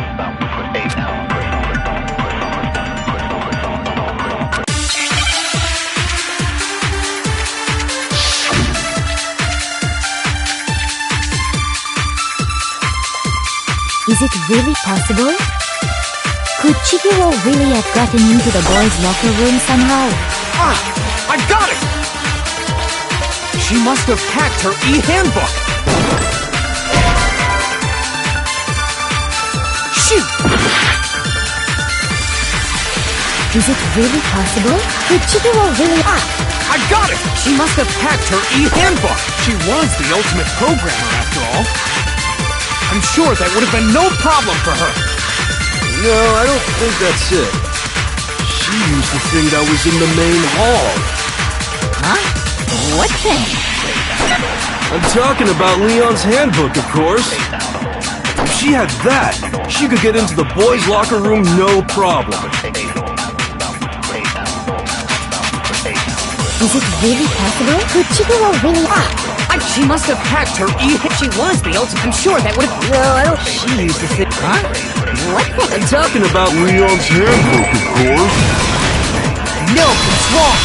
Is it really possible? Could Chihiro really have gotten into the boys' locker room somehow? Ah! I got it! She must have hacked her e-handbook! Shoot! Is it really possible? Did Chihiro really... I got it! She must have hacked her e-handbook! She was the ultimate programmer, after all. I'm sure that would have been no problem for her. No, I don't think that's it. She used the thing that was in the main hall. Huh? What thing? I'm talking about Leon's handbook, of course. If she had that, she could get into the boys' locker room no problem. Is it really possible? Could Chihiro really... She must have hacked her She was the ultimate... I'm sure that would have... No, I don't... She used the thing... Huh? What thing? I'm talking about Leon's handbook, of course. No, it's wrong!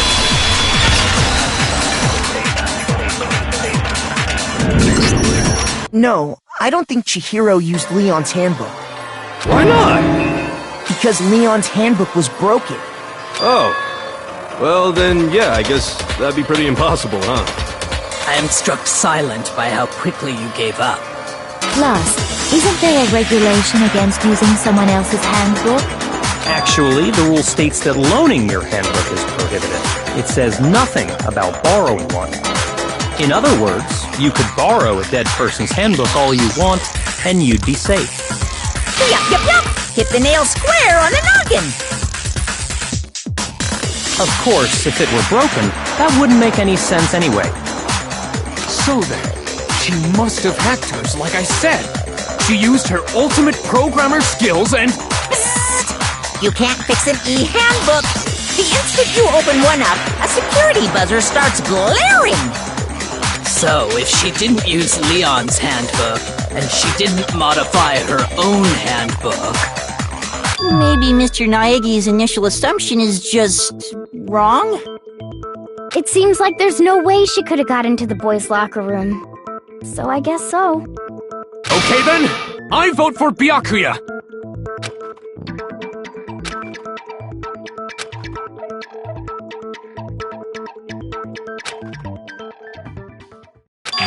No, I don't think Chihiro used Leon's handbook. Why not? Because Leon's handbook was broken. Oh. Well, then, yeah, I guess that'd be pretty impossible, huh? I am struck silent by how quickly you gave up. Plus, isn't there a regulation against using someone else's handbook? Actually, the rule states that loaning your handbook is prohibited. It says nothing about borrowing one. In other words, you could borrow a dead person's handbook all you want, and you'd be safe. Yup, yup, yup! Hit the nail square on the noggin! Of course, if it were broken, that wouldn't make any sense anyway. So then, she must have hacked hers, like I said. She used her ultimate programmer skills and... Psst! You can't fix an e-handbook! The instant you open one up, a security buzzer starts blaring! So, if she didn't use Leon's handbook, and she didn't modify her own handbook... Maybe Mr. Naegi's initial assumption is just... wrong? It seems like there's no way she could have got into the boys' locker room. So I guess so. Okay then, I vote for Byakuya!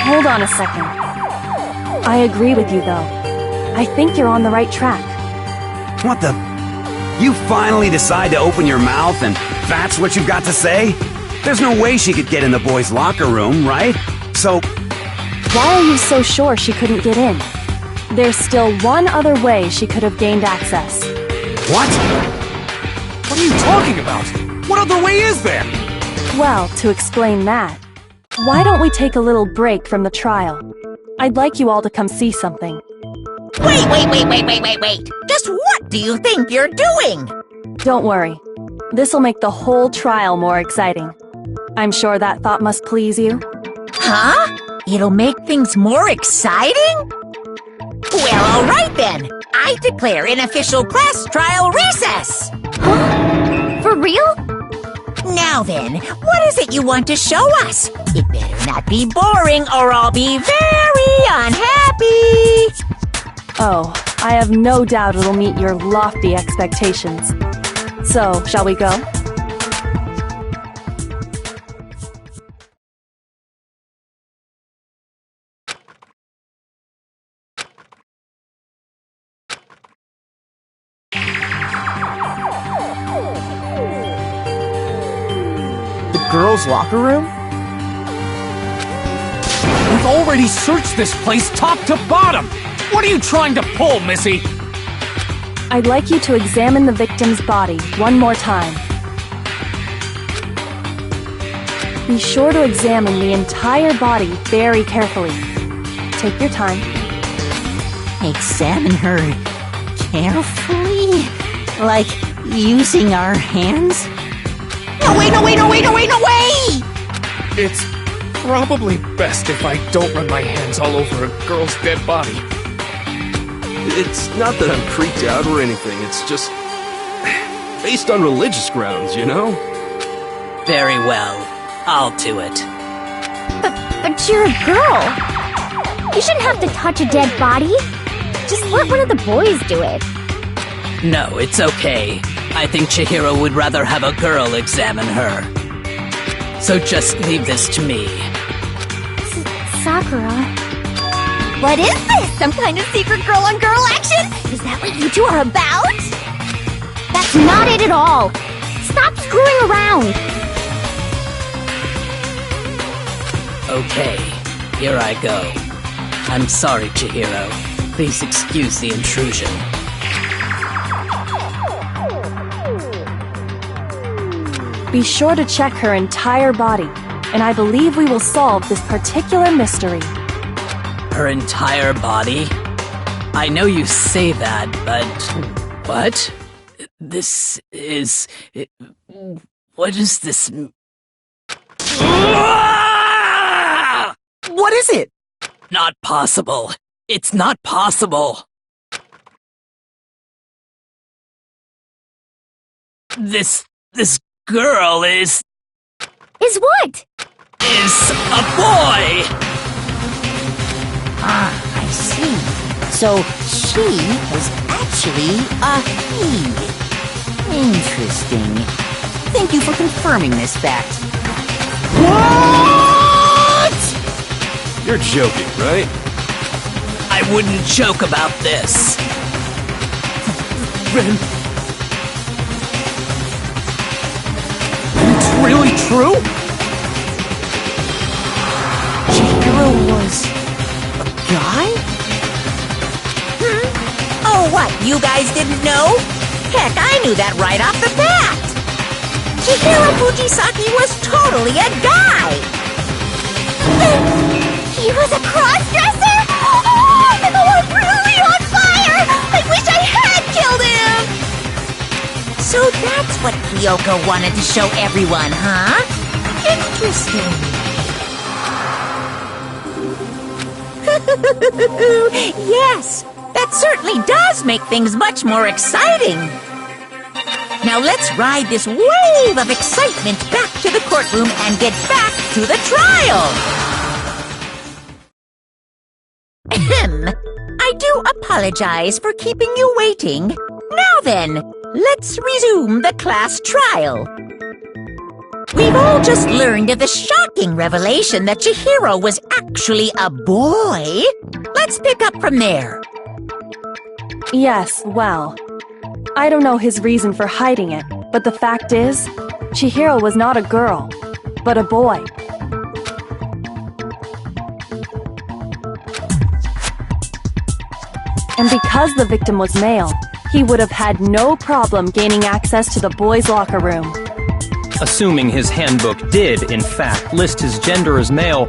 Hold on a second. I agree with you, though. I think you're on the right track. What the... You finally decide to open your mouth and that's what you've got to say? There's no way she could get in the boys' locker room, right? So... Why are you so sure she couldn't get in? There's still one other way she could have gained access. What? What are you talking about? What other way is there? Well, to explain that, why don't we take a little break from the trial? I'd like you all to come see something. Wait! Just what do you think you're doing? Don't worry. This'll make the whole trial more exciting. I'm sure that thought must please you. Huh? It'll make things more exciting? Well, alright then. I declare an official class trial recess. Huh? For real? Now then, what is it you want to show us? It better not be boring or I'll be very unhappy. Oh, I have no doubt it'll meet your lofty expectations. So, shall we go? The girls' locker room? We've already searched this place top to bottom! What are you trying to pull, Missy? I'd like you to examine the victim's body one more time. Be sure to examine the entire body very carefully. Take your time. Examine her carefully? Like using our hands? No way! It's probably best if I don't run my hands all over a girl's dead body. It's not that I'm creeped out or anything, it's just... based on religious grounds, you know? Very well. I'll do it. But you're a girl. You shouldn't have to touch a dead body. Just let one of the boys do it. No, it's okay. I think Chihiro would rather have a girl examine her. So just leave this to me. Sakura. What is this? Some kind of secret girl-on-girl action? Is that what you two are about? That's not it at all. Stop screwing around. Okay, here I go. I'm sorry, Chihiro. Please excuse the intrusion. Be sure to check her entire body, and I believe we will solve this particular mystery. Her entire body? I know you say that, but... What? This is... What is this... What is it? Not possible. It's not possible. This girl is what? Is a boy! Ah, I see. So she was actually a he. Interesting. Thank you for confirming this fact. What? You're joking, right? I wouldn't joke about this. Ren... It's really true? Chihiro was a guy? Oh, what? You guys didn't know? Heck, I knew that right off the bat. Chihiro Fujisaki was totally a guy. He was a cross-dresser? Oh, I'm really on fire! I wish I had killed him! So that's what Kyoko wanted to show everyone, huh? Interesting. Yes, that certainly does make things much more exciting. Now let's ride this wave of excitement back to the courtroom and get back to the trial. I do apologize for keeping you waiting. Now then, let's resume the class trial. We've all just learned of the shocking revelation that Chihiro was actually a boy. Let's pick up from there. Yes, well, I don't know his reason for hiding it, but the fact is, Chihiro was not a girl, but a boy. And because the victim was male, he would have had no problem gaining access to the boys' locker room. Assuming his handbook did, in fact, list his gender as male,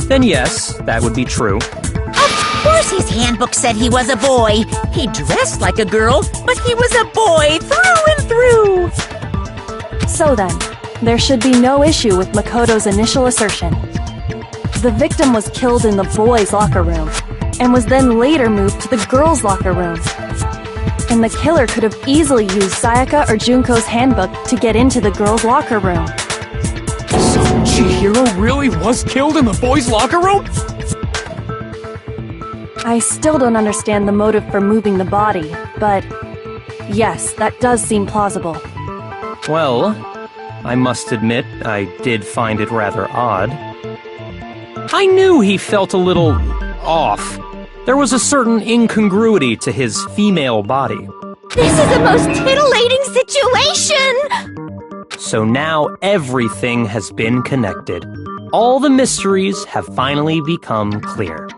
then yes, that would be true. Of course his handbook said he was a boy. He dressed like a girl, but he was a boy through and through. So then, there should be no issue with Makoto's initial assertion. The victim was killed in the boys' locker room, and was then later moved to the girls' locker room. And the killer could have easily used Sayaka or Junko's handbook to get into the girls' locker room. So Chihiro really was killed in the boys' locker room? I still don't understand the motive for moving the body, but yes, that does seem plausible. Well, I must admit, I did find it rather odd. I knew he felt a little off. There was a certain incongruity to his female body. This is the most titillating situation! So now everything has been connected. All the mysteries have finally become clear.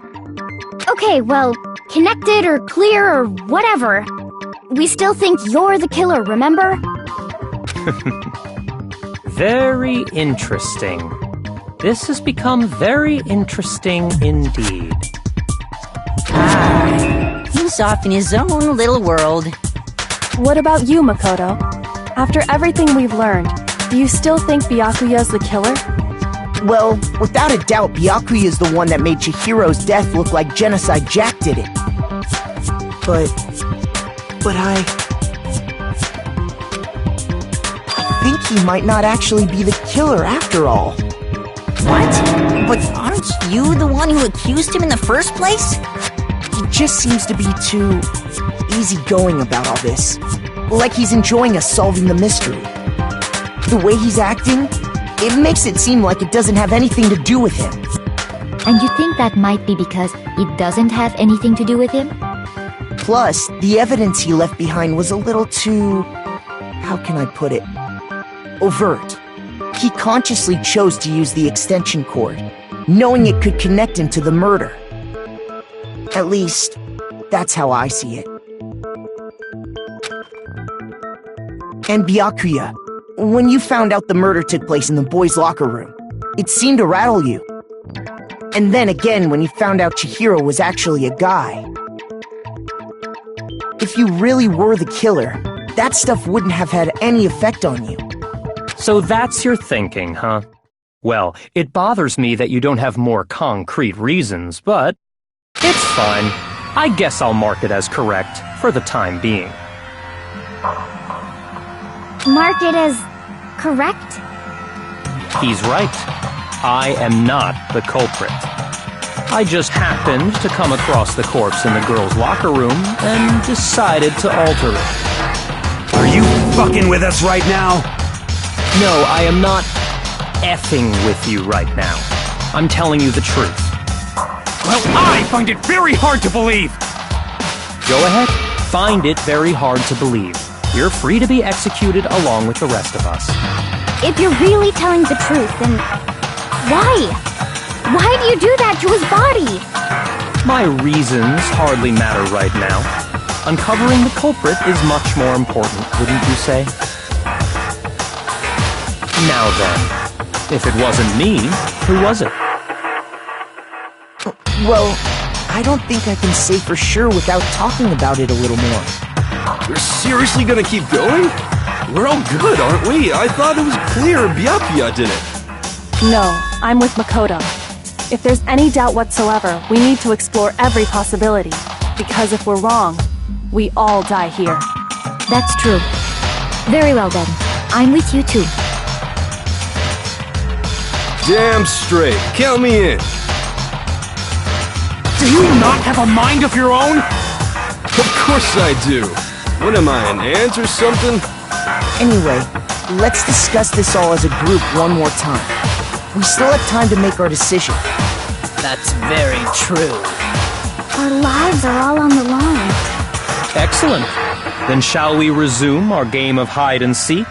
Okay, well, connected or clear or whatever. We still think you're the killer, remember? Very interesting. This has become very interesting indeed. He's off in his own little world. What about you, Makoto? After everything we've learned, do you still think Byakuya's the killer? Well, without a doubt, Byakuya is the one that made Chihiro's death look like Genocide Jack did it. But I think he might not actually be the killer after all. What? But aren't you the one who accused him in the first place? He just seems to be too easygoing about all this. Like he's enjoying us solving the mystery. The way he's acting, it makes it seem like it doesn't have anything to do with him. And you think that might be because it doesn't have anything to do with him? Plus, the evidence he left behind was a little too... how can I put it? Overt. He consciously chose to use the extension cord, knowing it could connect him to the murder. At least, that's how I see it. And Byakuya, when you found out the murder took place in the boys' locker room, it seemed to rattle you. And then again when you found out Chihiro was actually a guy. If you really were the killer, that stuff wouldn't have had any effect on you. So that's your thinking, huh? Well, it bothers me that you don't have more concrete reasons, but it's fine. I guess I'll mark it as correct for the time being. Mark it as correct? He's right. I am not the culprit. I just happened to come across the corpse in the girls' locker room and decided to alter it. Are you fucking with us right now? No, I am not effing with you right now. I'm telling you the truth. Well, I find it very hard to believe. Go ahead. Find it very hard to believe. You're free to be executed along with the rest of us. If you're really telling the truth, then why? Why do you do that to his body? My reasons hardly matter right now. Uncovering the culprit is much more important, wouldn't you say? Now then, if it wasn't me, who was it? Well, I don't think I can say for sure without talking about it a little more. We're seriously gonna keep going? We're all good, aren't we? I thought it was clear Byakuya did it. No, I'm with Makoto. If there's any doubt whatsoever, we need to explore every possibility. Because if we're wrong, we all die here. That's true. Very well then. I'm with you too. Damn straight. Count me in. Do you not have a mind of your own? Of course I do. What am I, an ant or something? Anyway, let's discuss this all as a group one more time. We still have time to make our decision. That's very true. Our lives are all on the line. Excellent. Then shall we resume our game of hide and seek?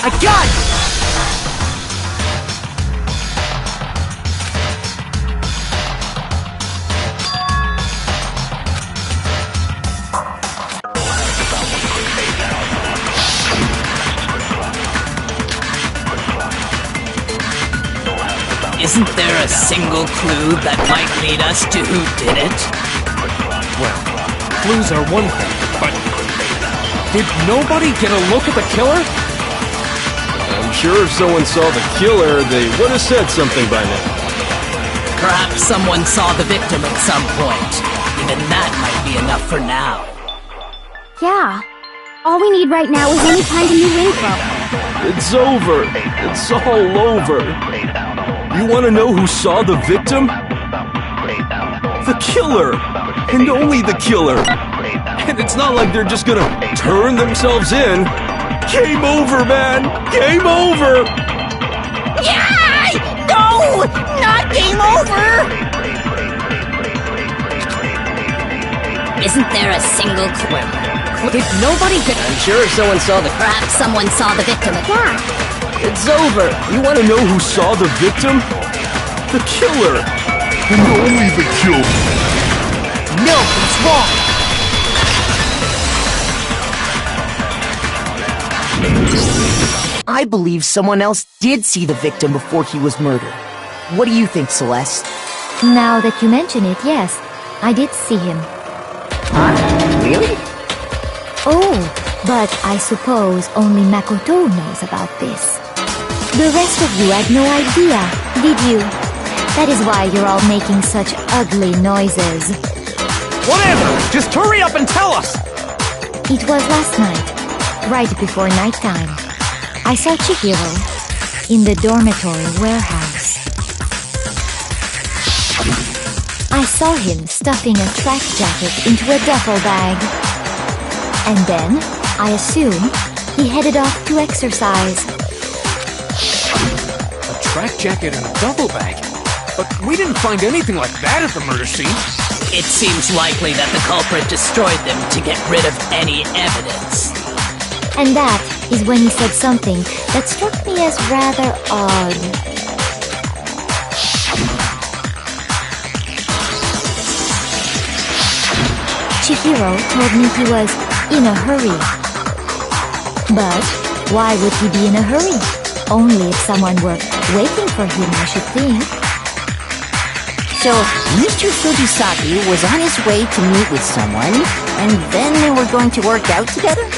I got it! Isn't there a single clue that might lead us to who did it? Well, clues are one thing, but did nobody get a look at the killer? I'm sure if someone saw the killer, they would have said something by now. Perhaps someone saw the victim at some point. Even that might be enough for now. Yeah. All we need right now is any kind of new info. It's over. It's all over. You want to know who saw the victim? The killer! And only the killer! And it's not like they're just gonna turn themselves in. Game over, man! Game over! Yeah! No! Not game over! Isn't there a single clue? Did nobody get... I'm sure someone saw the... Perhaps someone saw the victim. Yeah. It's over. You want to know who saw the victim? The killer! And only the killer. No, it's wrong! I believe someone else did see the victim before he was murdered. What do you think, Celeste? Now that you mention it, yes, I did see him. Huh? Really? Oh, but I suppose only Makoto knows about this. The rest of you had no idea, did you? That is why you're all making such ugly noises. Whatever! Just hurry up and tell us! It was last night, right before nighttime. I saw Chihiro in the dormitory warehouse. I saw him stuffing a track jacket into a duffel bag. And then, I assume, he headed off to exercise. A track jacket and a duffel bag? But we didn't find anything like that at the murder scene. It seems likely that the culprit destroyed them to get rid of any evidence. And that is when he said something that struck me as rather odd. Chihiro told me he was in a hurry. But why would he be in a hurry? Only if someone were waiting for him, I should think. So, Mr. Fujisaki was on his way to meet with someone, and then they were going to work out together?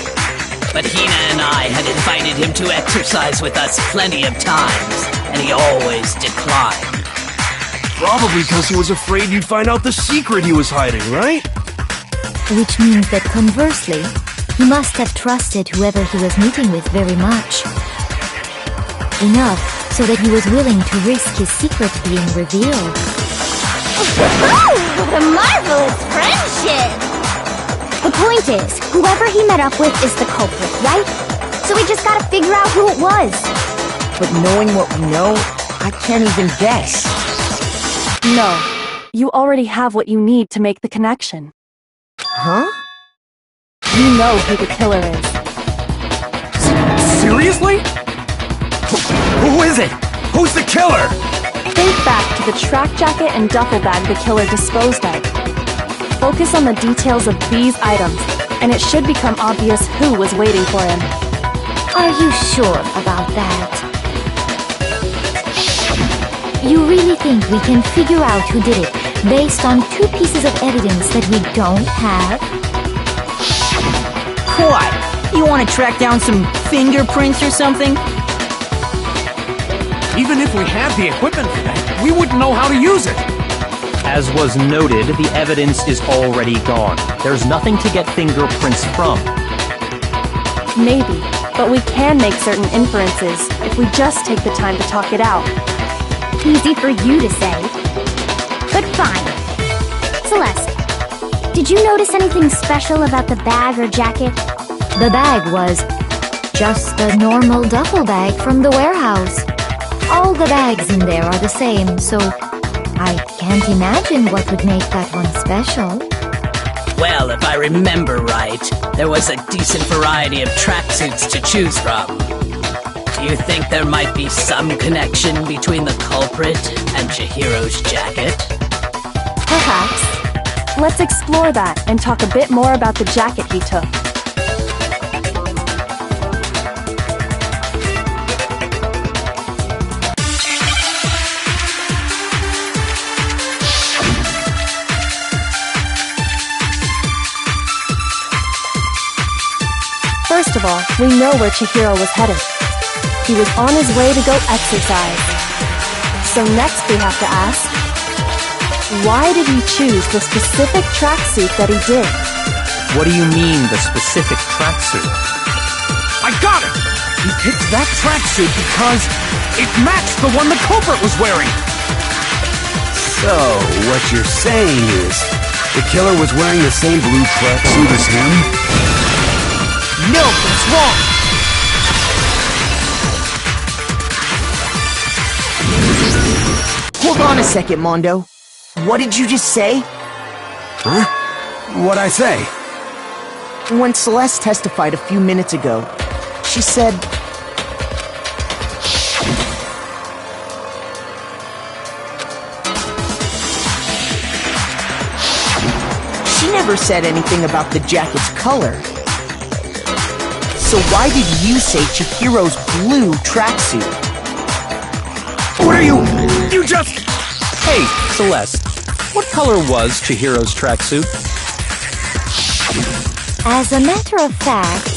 But Hina and I had invited him to exercise with us plenty of times, and he always declined. Probably because he was afraid you'd find out the secret he was hiding, right? Which means that conversely, he must have trusted whoever he was meeting with very much. Enough so that he was willing to risk his secret being revealed. Oh, what a marvelous friendship! The point is, whoever he met up with is the culprit, right? So we just gotta figure out who it was. But knowing what we know, I can't even guess. No. You already have what you need to make the connection. Huh? You know who the killer is. Seriously? Who is it? Who's the killer? Think back to the track jacket and duffel bag the killer disposed of. Focus on the details of these items, and it should become obvious who was waiting for him. Are you sure about that? You really think we can figure out who did it based on 2 pieces of evidence that we don't have? What? You want to track down some fingerprints or something? Even if we had the equipment for that, we wouldn't know how to use it. As was noted, the evidence is already gone. There's nothing to get fingerprints from. Maybe, but we can make certain inferences if we just take the time to talk it out. Easy for you to say. But fine. Celeste, did you notice anything special about the bag or jacket? The bag was just a normal duffel bag from the warehouse. All the bags in there are the same, so I can't imagine what would make that one special. Well, if I remember right, there was a decent variety of tracksuits to choose from. Do you think there might be some connection between the culprit and Chihiro's jacket? Perhaps. Let's explore that and talk a bit more about the jacket he took. First of all, we know where Chihiro was headed. He was on his way to go exercise. So next we have to ask, why did he choose the specific tracksuit that he did? What do you mean, the specific tracksuit? I got it! He picked that tracksuit because it matched the one the culprit was wearing. So, what you're saying is, the killer was wearing the same blue tracksuit as him? No, that's wrong! Hold on a second, Mondo. What did you just say? Huh? What'd I say? When Celeste testified a few minutes ago, she said... She never said anything about the jacket's color. So why did you say Chihiro's blue tracksuit? What are you... You just... Hey, Celeste, what color was Chihiro's tracksuit? As a matter of fact,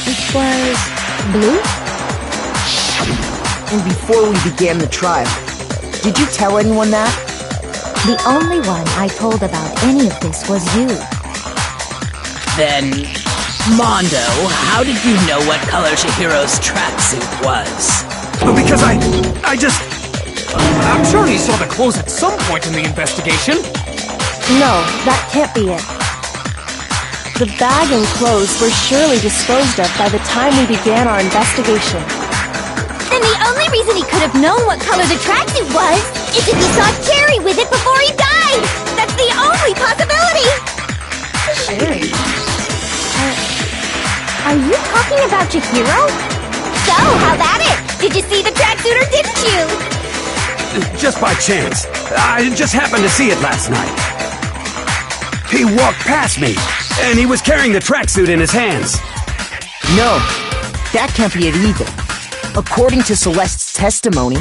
it was blue. And before we began the trial, did you tell anyone that? The only one I told about any of this was you. Then, Mondo, how did you know what color Chihiro's tracksuit was? Because I just... I'm sure he saw the clothes at some point in the investigation. No, that can't be it. The bag and clothes were surely disposed of by the time we began our investigation. Then the only reason he could have known what color the tracksuit was is if he saw Cherry with it before he died! That's the only possibility! Cherry? Are you talking about Chihiro? So, how about it? Did you see the tracksuit or didn't you? Just by chance. I just happened to see it last night. He walked past me, and he was carrying the tracksuit in his hands. No, that can't be it either. According to Celeste's testimony,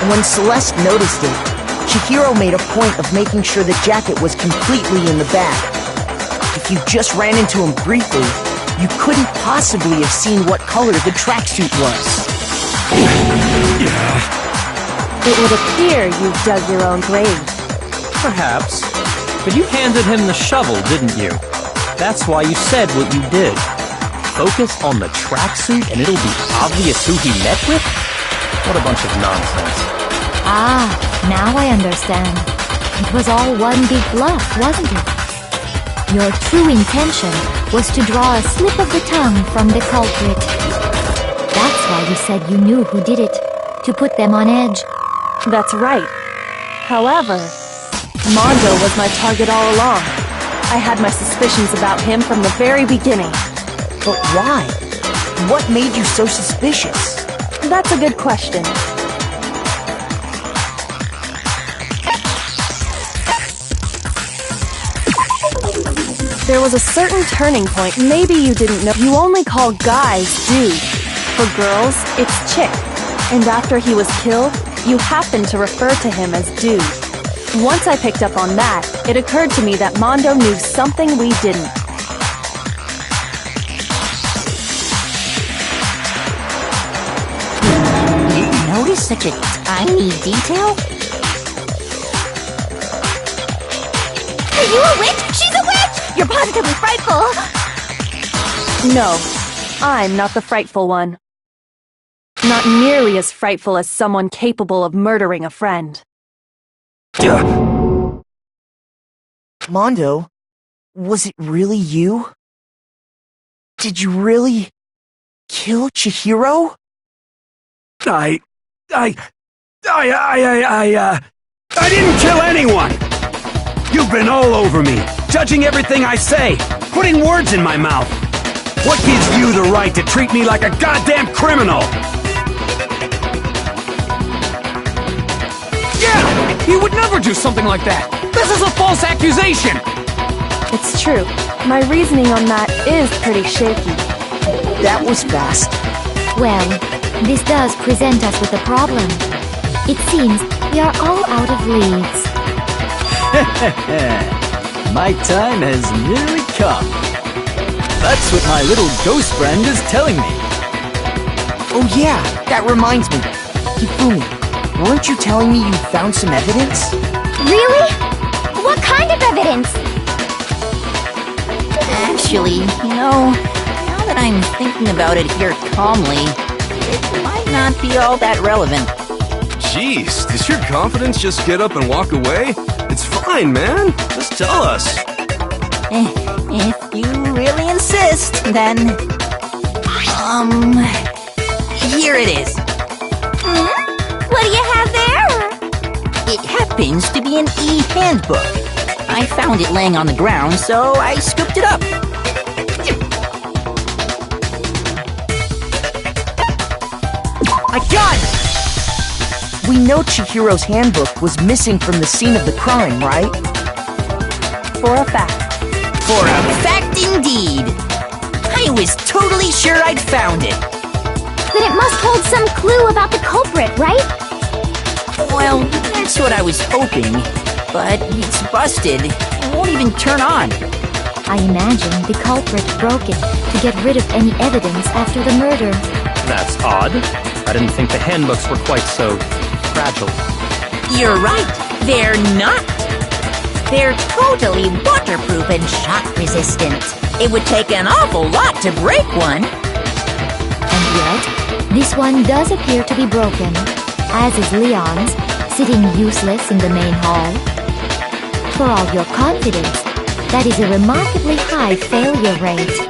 when Celeste noticed it, Chihiro made a point of making sure the jacket was completely in the bag. If you just ran into him briefly, you couldn't possibly have seen what color the tracksuit was. It would appear you dug your own grave. Perhaps. But you handed him the shovel, didn't you? That's why you said what you did. Focus on the tracksuit and it'll be obvious who he met with? What a bunch of nonsense. Ah, now I understand. It was all one big bluff, wasn't it? Your true intention was to draw a slip of the tongue from the culprit. That's why you said you knew who did it, to put them on edge. That's right. However, Mondo was my target all along. I had my suspicions about him from the very beginning. But why? What made you so suspicious? That's a good question. There was a certain turning point maybe you didn't know. You only call guys dude. For girls, it's chick. And after he was killed, you happened to refer to him as dude. Once I picked up on that, it occurred to me that Mondo knew something we didn't. You notice such a tiny detail? Are you a witch? She's a witch! You're positively frightful! No, I'm not the frightful one. Not nearly as frightful as someone capable of murdering a friend. Mondo, was it really you? Did you really kill Chihiro? I didn't kill anyone! You've been all over me, judging everything I say, putting words in my mouth. What gives you the right to treat me like a goddamn criminal? Yeah! He would never do something like that! This is a false accusation! It's true. My reasoning on that is pretty shaky. That was fast. Well, this does present us with a problem. It seems we are all out of leads. My time has nearly come. That's what my little ghost friend is telling me. Oh yeah, that reminds me. Hifumi, weren't you telling me you found some evidence? Really? What kind of evidence? Actually, now that I'm thinking about it here calmly, it might not be all that relevant. Jeez, does your confidence just get up and walk away? It's fine, man. Just tell us. If you really insist, then... here it is. What do you have there? It happens to be an e-handbook. I found it laying on the ground, so I scooped it up. I got it! We know Chihiro's handbook was missing from the scene of the crime, right? For a fact. For a fact indeed. I was totally sure I'd found it. Then it must hold some clue about the culprit, right? Well, that's what I was hoping. But it's busted. It won't even turn on. I imagine the culprit broke it to get rid of any evidence after the murder. That's odd. I didn't think the handbooks were quite so fragile. You're right. They're not. They're totally waterproof and shock resistant. It would take an awful lot to break one. yet, this one does appear to be broken, as is Leon's, sitting useless in the main hall. For all your confidence, that is a remarkably high failure rate.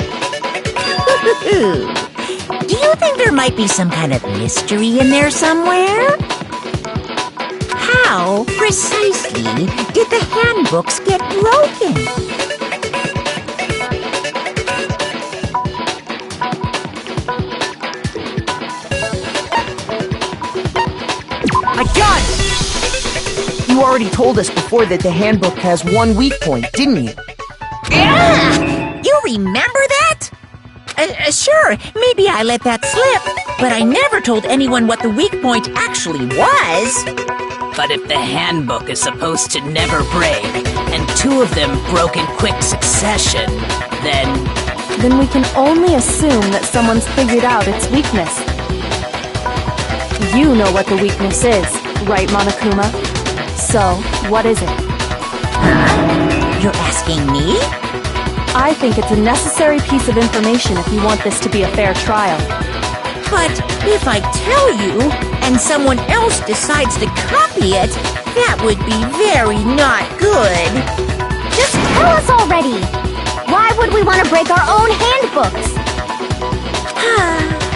Do you think there might be some kind of mystery in there somewhere? How precisely did the handbooks get broken? I got it! You already told us before that the handbook has one weak point, didn't you? Yeah! You remember that? Sure, maybe I let that slip, but I never told anyone what the weak point actually was. But if the handbook is supposed to never break, and two of them broke in quick succession, then we can only assume that someone's figured out its weakness. You know what the weakness is, right, Monokuma? So, what is it? You're asking me? I think it's a necessary piece of information if you want this to be a fair trial. But if I tell you, and someone else decides to copy it, that would be very not good. Just tell us already! Why would we want to break our own handbooks?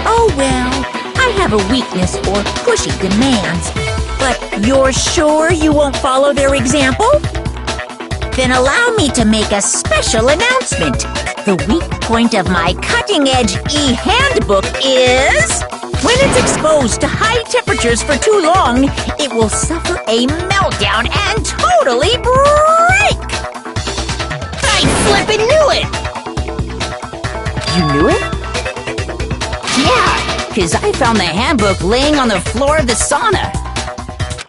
Oh well, I have a weakness for pushy demands. But you're sure you won't follow their example? Then allow me to make a special announcement. The weak point of my cutting-edge e-handbook is... when it's exposed to high temperatures for too long, it will suffer a meltdown and totally break! I flippin' knew it! You knew it? Yeah, because I found the handbook laying on the floor of the sauna.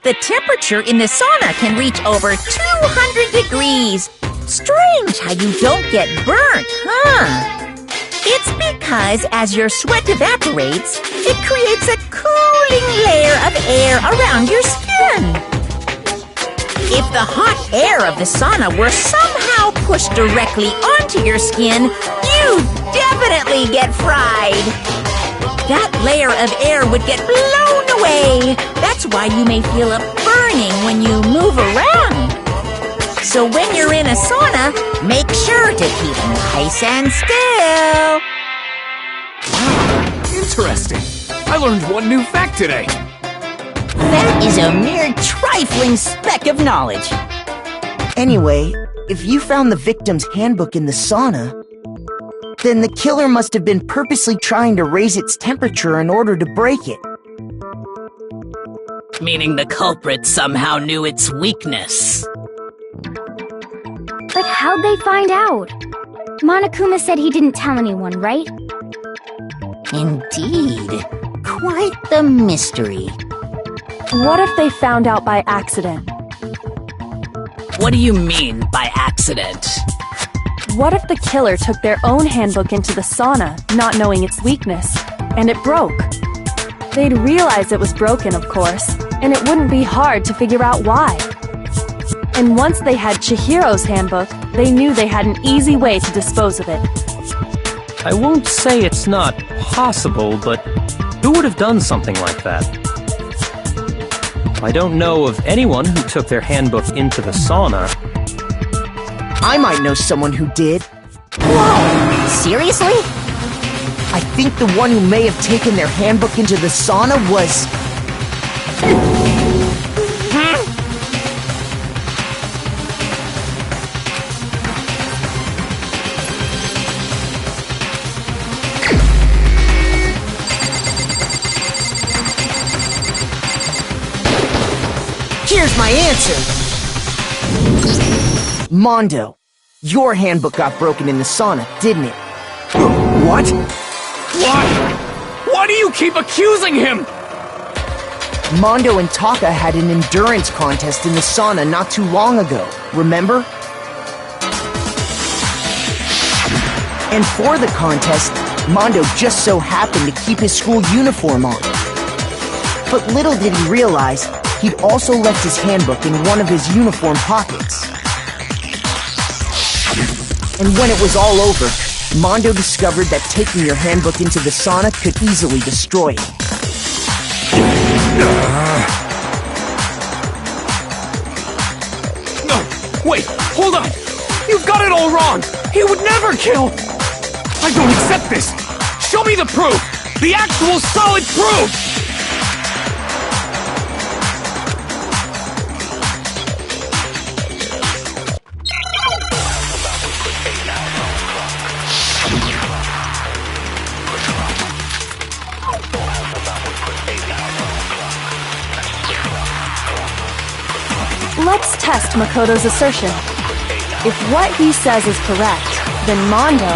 The temperature in the sauna can reach over 200 degrees. Strange how you don't get burnt, huh? It's because as your sweat evaporates, it creates a cooling layer of air around your skin. If the hot air of the sauna were somehow pushed directly onto your skin, you'd definitely get fried. That layer of air would get blown away. That's why you may feel a burning when you move around. So when you're in a sauna, make sure to keep nice and still. Interesting. I learned one new fact today. That is a mere trifling speck of knowledge. Anyway, if you found the victim's handbook in the sauna, then the killer must have been purposely trying to raise its temperature in order to break it. meaning the culprit somehow knew its weakness. But how'd they find out? Monokuma said he didn't tell anyone, right? Indeed. Quite the mystery. What if they found out by accident? What do you mean by accident? What if the killer took their own handbook into the sauna, not knowing its weakness, and it broke? They'd realize it was broken, of course, and it wouldn't be hard to figure out why. And once they had Chihiro's handbook, they knew they had an easy way to dispose of it. I won't say it's not possible, but who would have done something like that? I don't know of anyone who took their handbook into the sauna. I might know someone who did. Whoa! Seriously? I think the one who may have taken their handbook into the sauna was... Here's my answer! Mondo, your handbook got broken in the sauna, didn't it? What? Why? Why do you keep accusing him? Mondo and Taka had an endurance contest in the sauna not too long ago, remember? And for the contest, Mondo just so happened to keep his school uniform on. But little did he realize, he'd also left his handbook in one of his uniform pockets. And when it was all over, Mondo discovered that taking your handbook into the sauna could easily destroy it. No, wait, hold on! You've got it all wrong! He would never kill! I don't accept this! Show me the proof! The actual solid proof! Let's test Makoto's assertion. If what he says is correct, then Mondo,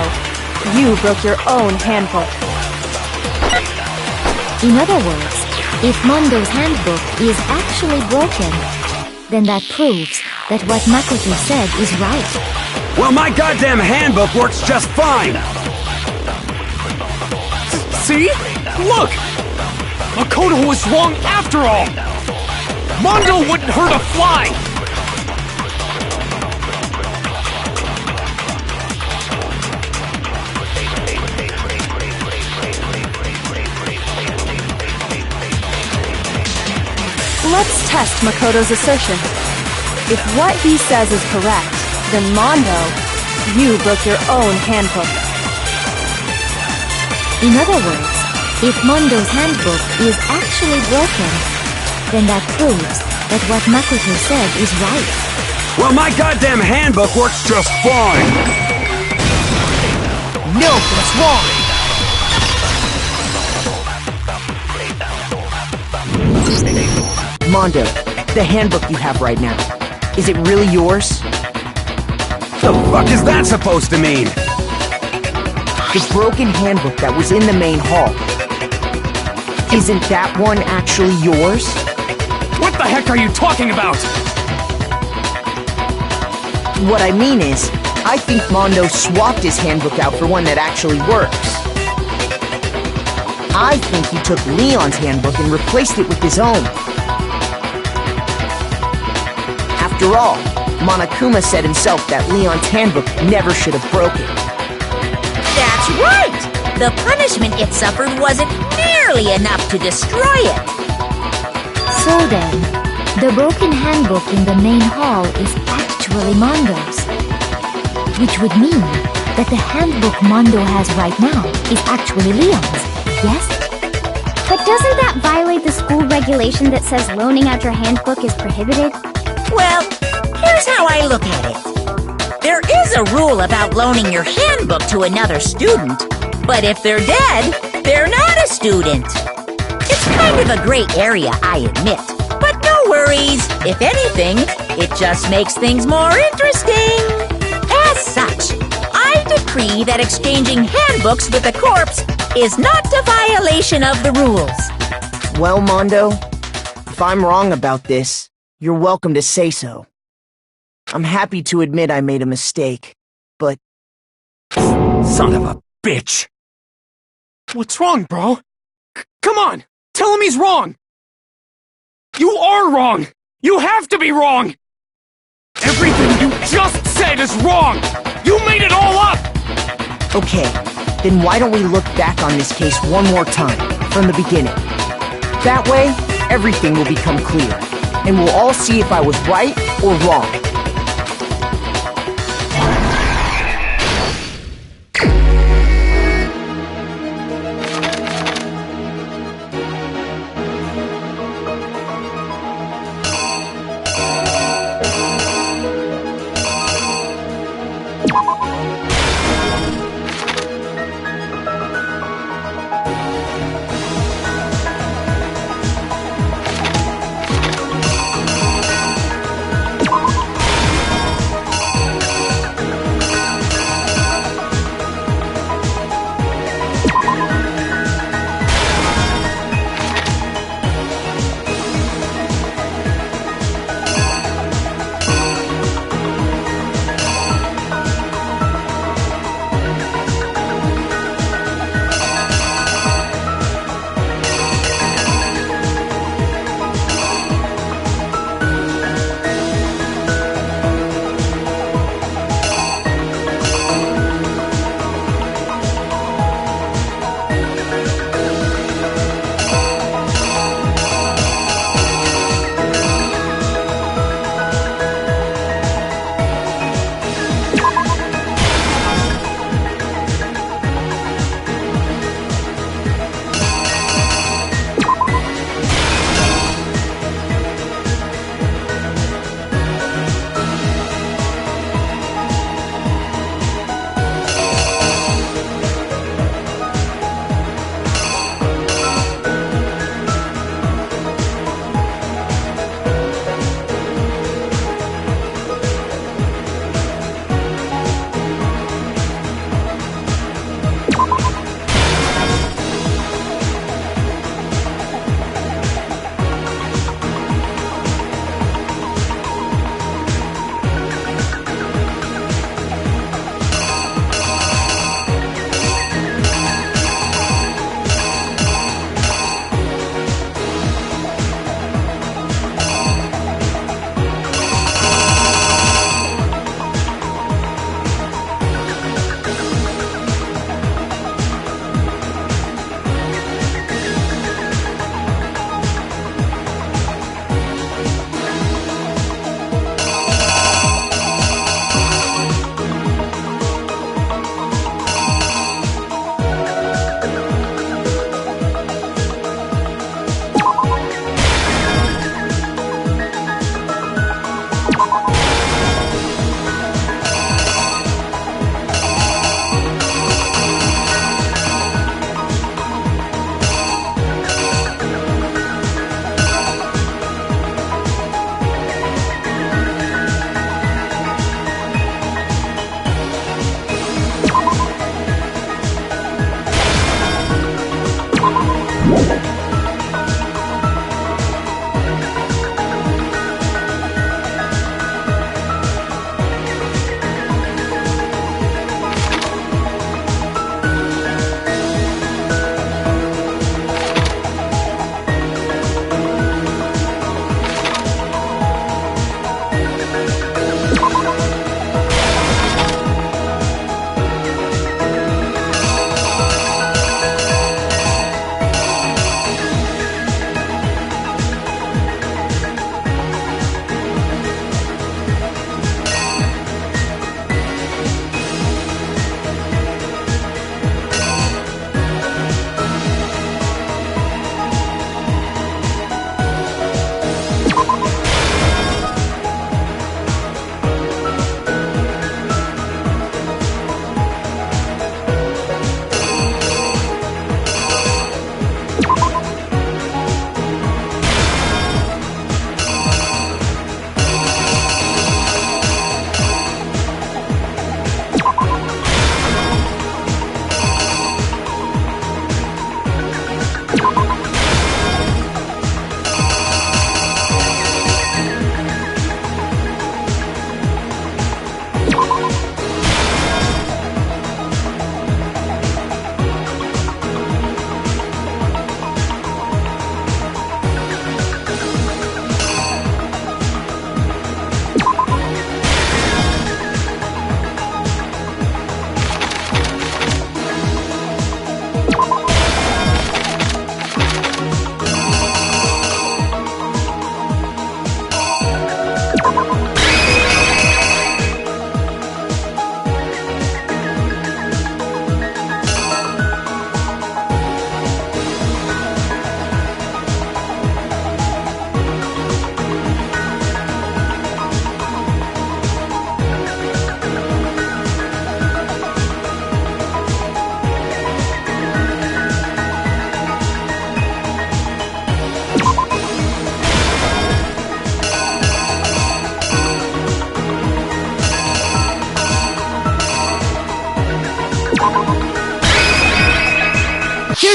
you broke your own handbook. In other words, if Mondo's handbook is actually broken, then that proves that what Makoto said is right. Well, my goddamn handbook works just fine! See? Look! Makoto was wrong after all! Mondo wouldn't hurt a fly! Let's test Makoto's assertion. If what he says is correct, then Mondo, you broke your own handbook. In other words, if Mondo's handbook is actually broken, then that proves that what Makoto said is right. Well, my goddamn handbook works just fine! No, what's wrong? Mondo, the handbook you have right now, is it really yours? The fuck is that supposed to mean? The broken handbook that was in the main hall. Isn't that one actually yours? What the heck are you talking about? What I mean is, I think Mondo swapped his handbook out for one that actually works. I think he took Leon's handbook and replaced it with his own. After all, Monokuma said himself that Leon's handbook never should have broken. That's right! The punishment it suffered wasn't nearly enough to destroy it. So then, the broken handbook in the main hall is actually Mondo's. Which would mean that the handbook Mondo has right now is actually Leon's, yes? But doesn't that violate the school regulation that says loaning out your handbook is prohibited? Well, here's how I look at it. There is a rule about loaning your handbook to another student, but if they're dead, they're not a student. It's kind of a gray area, I admit. But no worries. If anything, it just makes things more interesting. As such, I decree that exchanging handbooks with a corpse is not a violation of the rules. Well, Mondo, if I'm wrong about this, you're welcome to say so. I'm happy to admit I made a mistake, but... Son of a bitch! What's wrong, bro? Come on! Tell him he's wrong! You are wrong! You have to be wrong! Everything you just said is wrong! You made it all up! Okay, then why don't we look back on this case one more time, from the beginning? That way, everything will become clear, and we'll all see if I was right or wrong.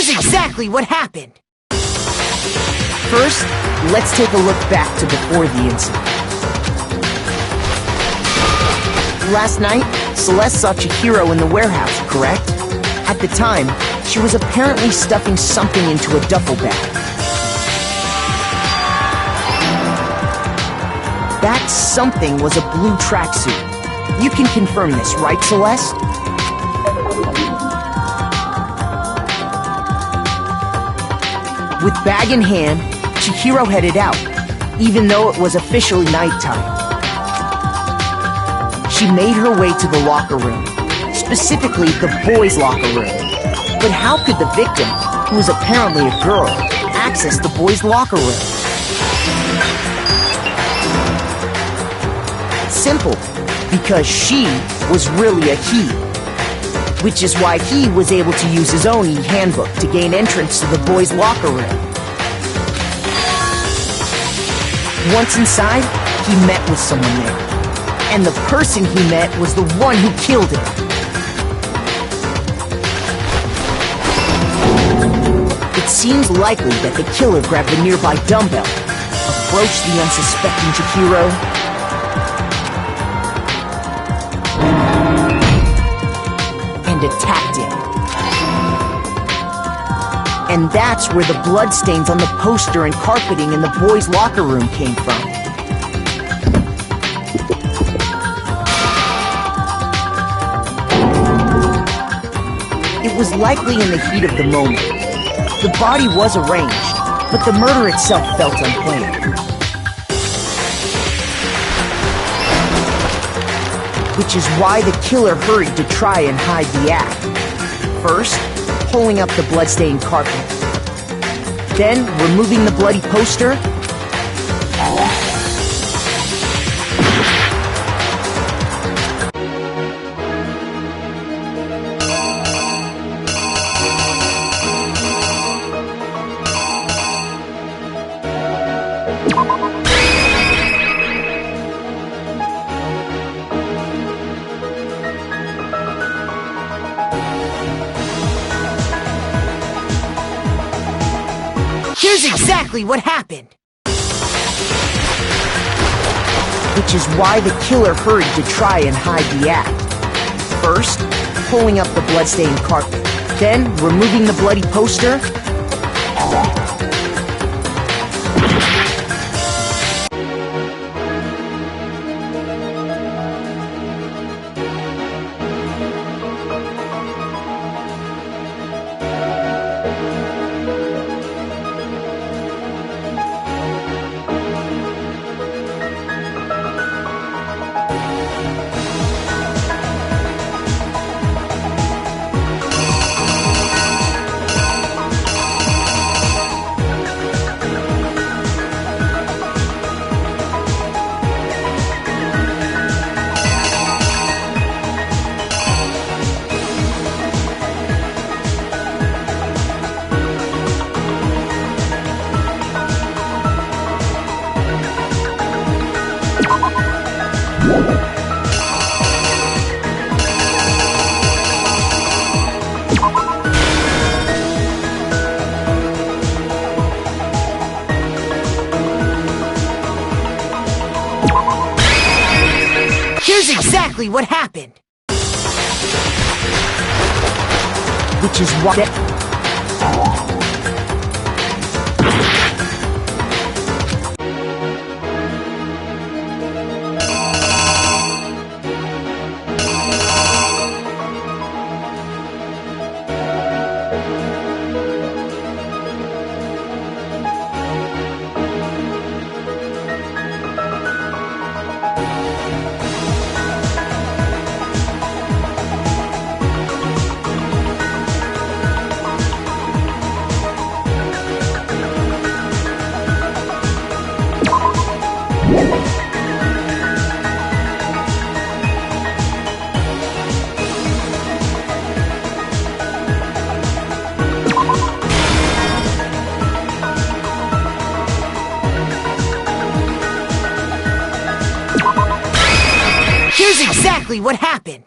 Here's exactly what happened. First, let's take a look back to before the incident. Last night, Celeste saw Chihiro in the warehouse, correct? At the time, she was apparently stuffing something into a duffel bag. That something was a blue tracksuit. You can confirm this, right, Celeste? With bag in hand, Chihiro headed out, even though it was officially nighttime. She made her way to the locker room, specifically the boys' locker room. But how could the victim, who was apparently a girl, access the boys' locker room? Simple, because she was really a he. Which is why he was able to use his own e-handbook to gain entrance to the boys' locker room. Once inside, he met with someone there. And the person he met was the one who killed him. It seems likely that the killer grabbed the nearby dumbbell, approached the unsuspecting Chihiro, and attacked him. And that's where the bloodstains on the poster and carpeting in the boys' locker room came from. It was likely in the heat of the moment. The body was arranged, but the murder itself felt unplanned. Which is why the killer hurried to try and hide the act. First, pulling up the bloodstained carpet. Then, removing the bloody poster. Here's exactly what happened. Which is why the killer hurried to try and hide the act. First, pulling up the bloodstained carpet. Then, removing the bloody poster. Here's exactly what happened. Which is why... Here's exactly what happened.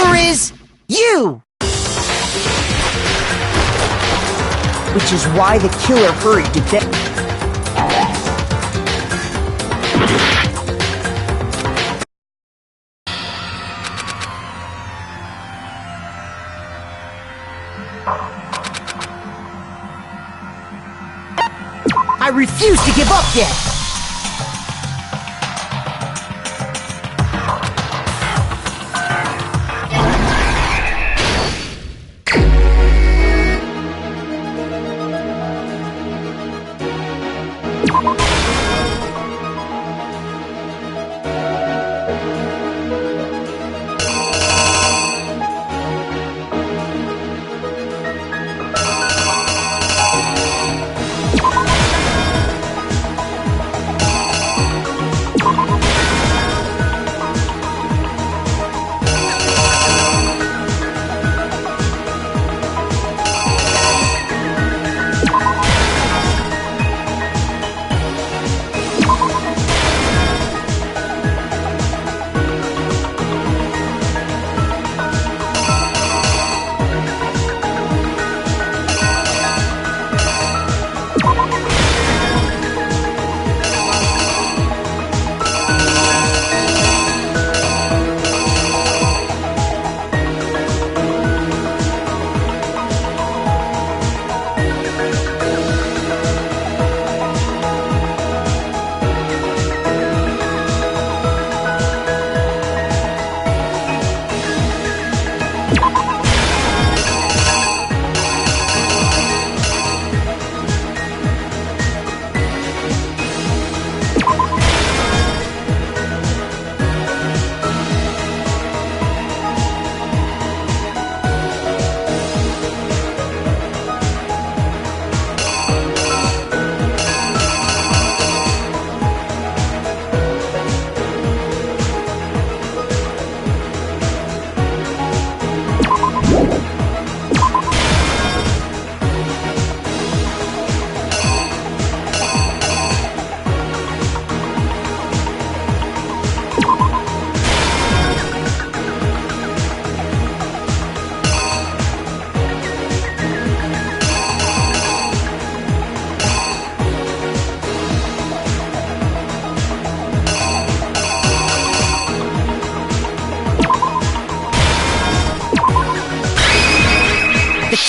killer is you! Which is why the killer hurried to death. I refuse to give up yet!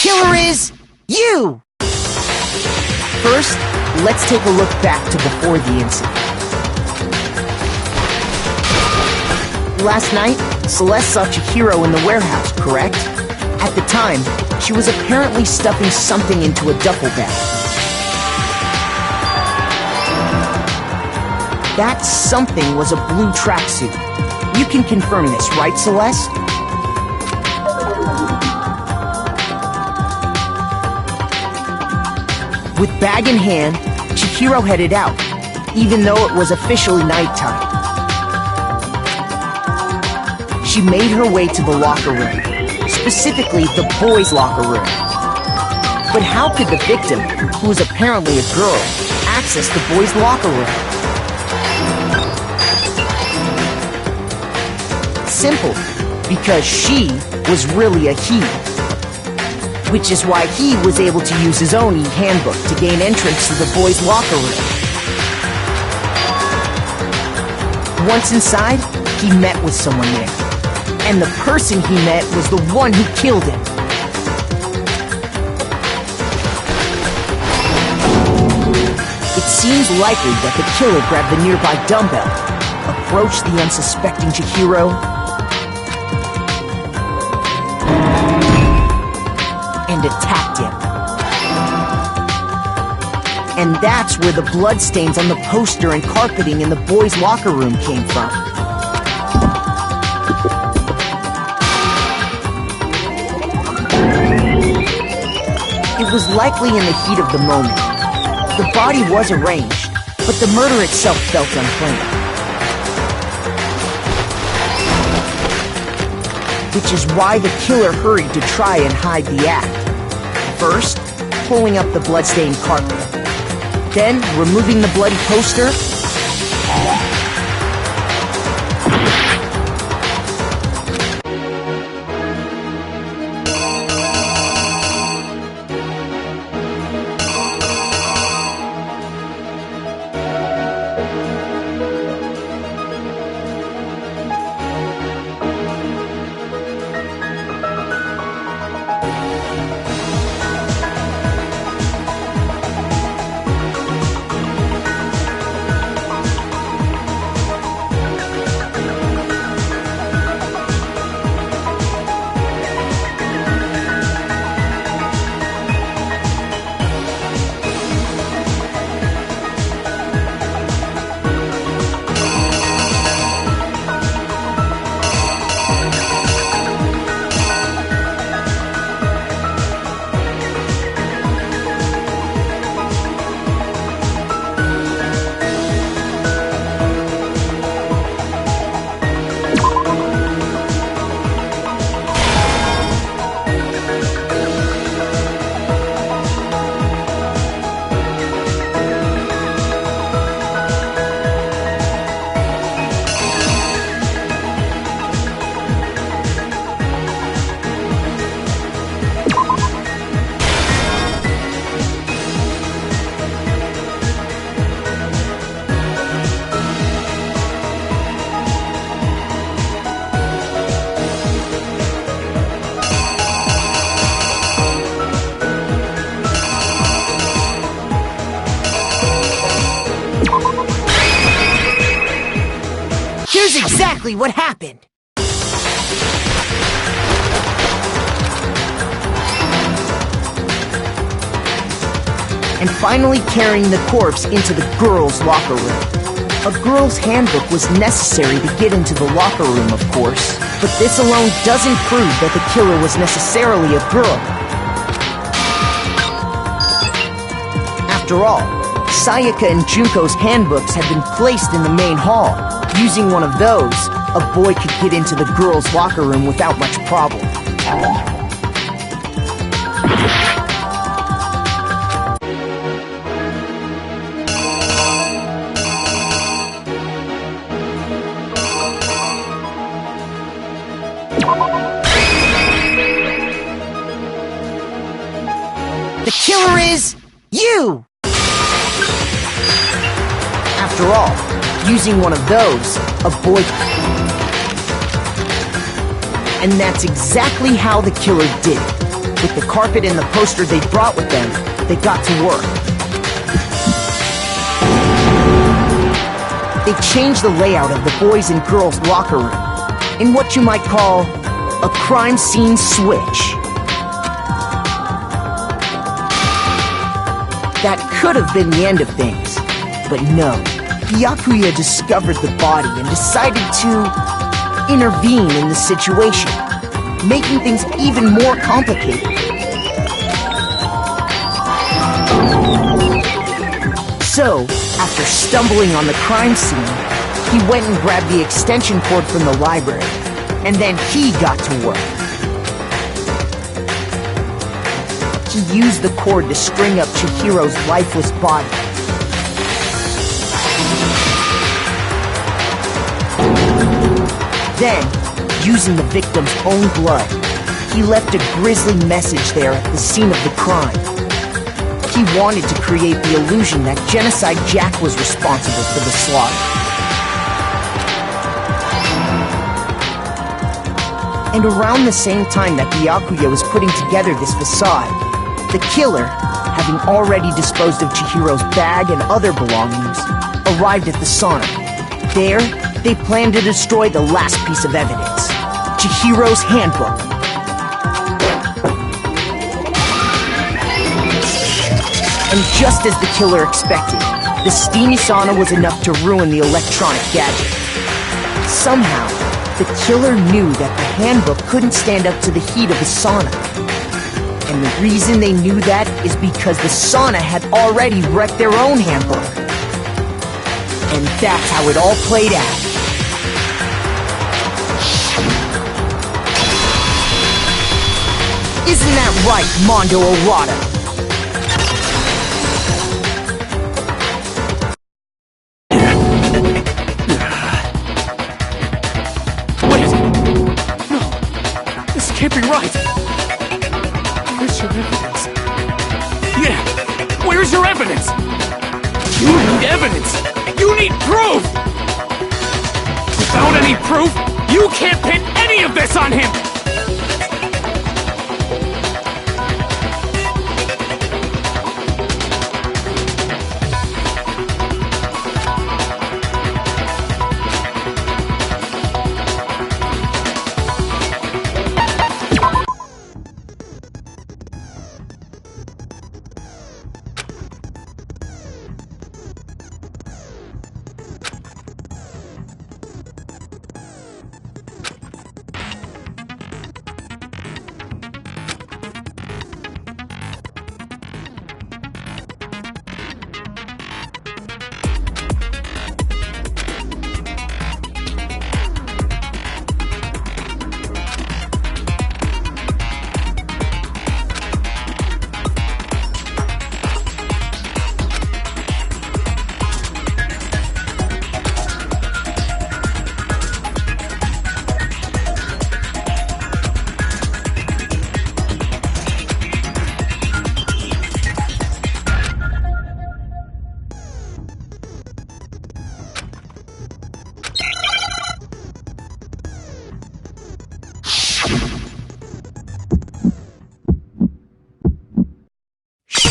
Killer is you! First, let's take a look back to before the incident. Last night, Celeste saw Chihiro in the warehouse, correct? At the time, she was apparently stuffing something into a duffel bag. That something was a blue tracksuit. You can confirm this, right, Celeste? With bag in hand, Chihiro headed out, even though it was officially nighttime. She made her way to the locker room, specifically the boys' locker room. But how could the victim, who was apparently a girl, access the boys' locker room? Simple, because she was really a he. Which is why he was able to use his own e-handbook to gain entrance to the boys' locker room. Once inside, he met with someone there. And the person he met was the one who killed him. It seems likely that the killer grabbed the nearby dumbbell, approached the unsuspecting Chihiro, and attacked him. And that's where the bloodstains on the poster and carpeting in the boys' locker room came from. It was likely in the heat of the moment. The body was arranged, but the murder itself felt unplanned. Which is why the killer hurried to try and hide the act. First, pulling up the bloodstained carpet. Then, removing the bloody poster. exactly what happened. And finally carrying the corpse into the girls' locker room. A girl's handbook was necessary to get into the locker room, of course, but this alone doesn't prove that the killer was necessarily a girl. After all, Sayaka and Junko's handbooks had been placed in the main hall. Using one of those, a boy could get into the girls' locker room without much problem. The killer is you! After all, using one of those, a boy... And that's exactly how the killer did it. With the carpet and the poster they brought with them, they got to work. They changed the layout of the boys' and girls' locker room in what you might call a crime scene switch. That could have been the end of things, but no. Byakuya discovered the body and decided to intervene in the situation, making things even more complicated. So, after stumbling on the crime scene, he went and grabbed the extension cord from the library, and then he got to work. He used the cord to string up Chihiro's lifeless body. Then, using the victim's own blood, he left a grisly message there at the scene of the crime. He wanted to create the illusion that Genocide Jack was responsible for the slaughter. And around the same time that Byakuya was putting together this facade, the killer, having already disposed of Chihiro's bag and other belongings, arrived at the sauna. There, they planned to destroy the last piece of evidence, Chihiro's handbook. And just as the killer expected, the steamy sauna was enough to ruin the electronic gadget. Somehow, the killer knew that the handbook couldn't stand up to the heat of the sauna. And the reason they knew that is because the sauna had already wrecked their own handbook. And that's how it all played out. Isn't that right, Mondo Arata? Wait! No! This can't be right! Where's your evidence? Yeah! Where's your evidence? You need evidence! You need proof! Without any proof, you can't pin any of this on him!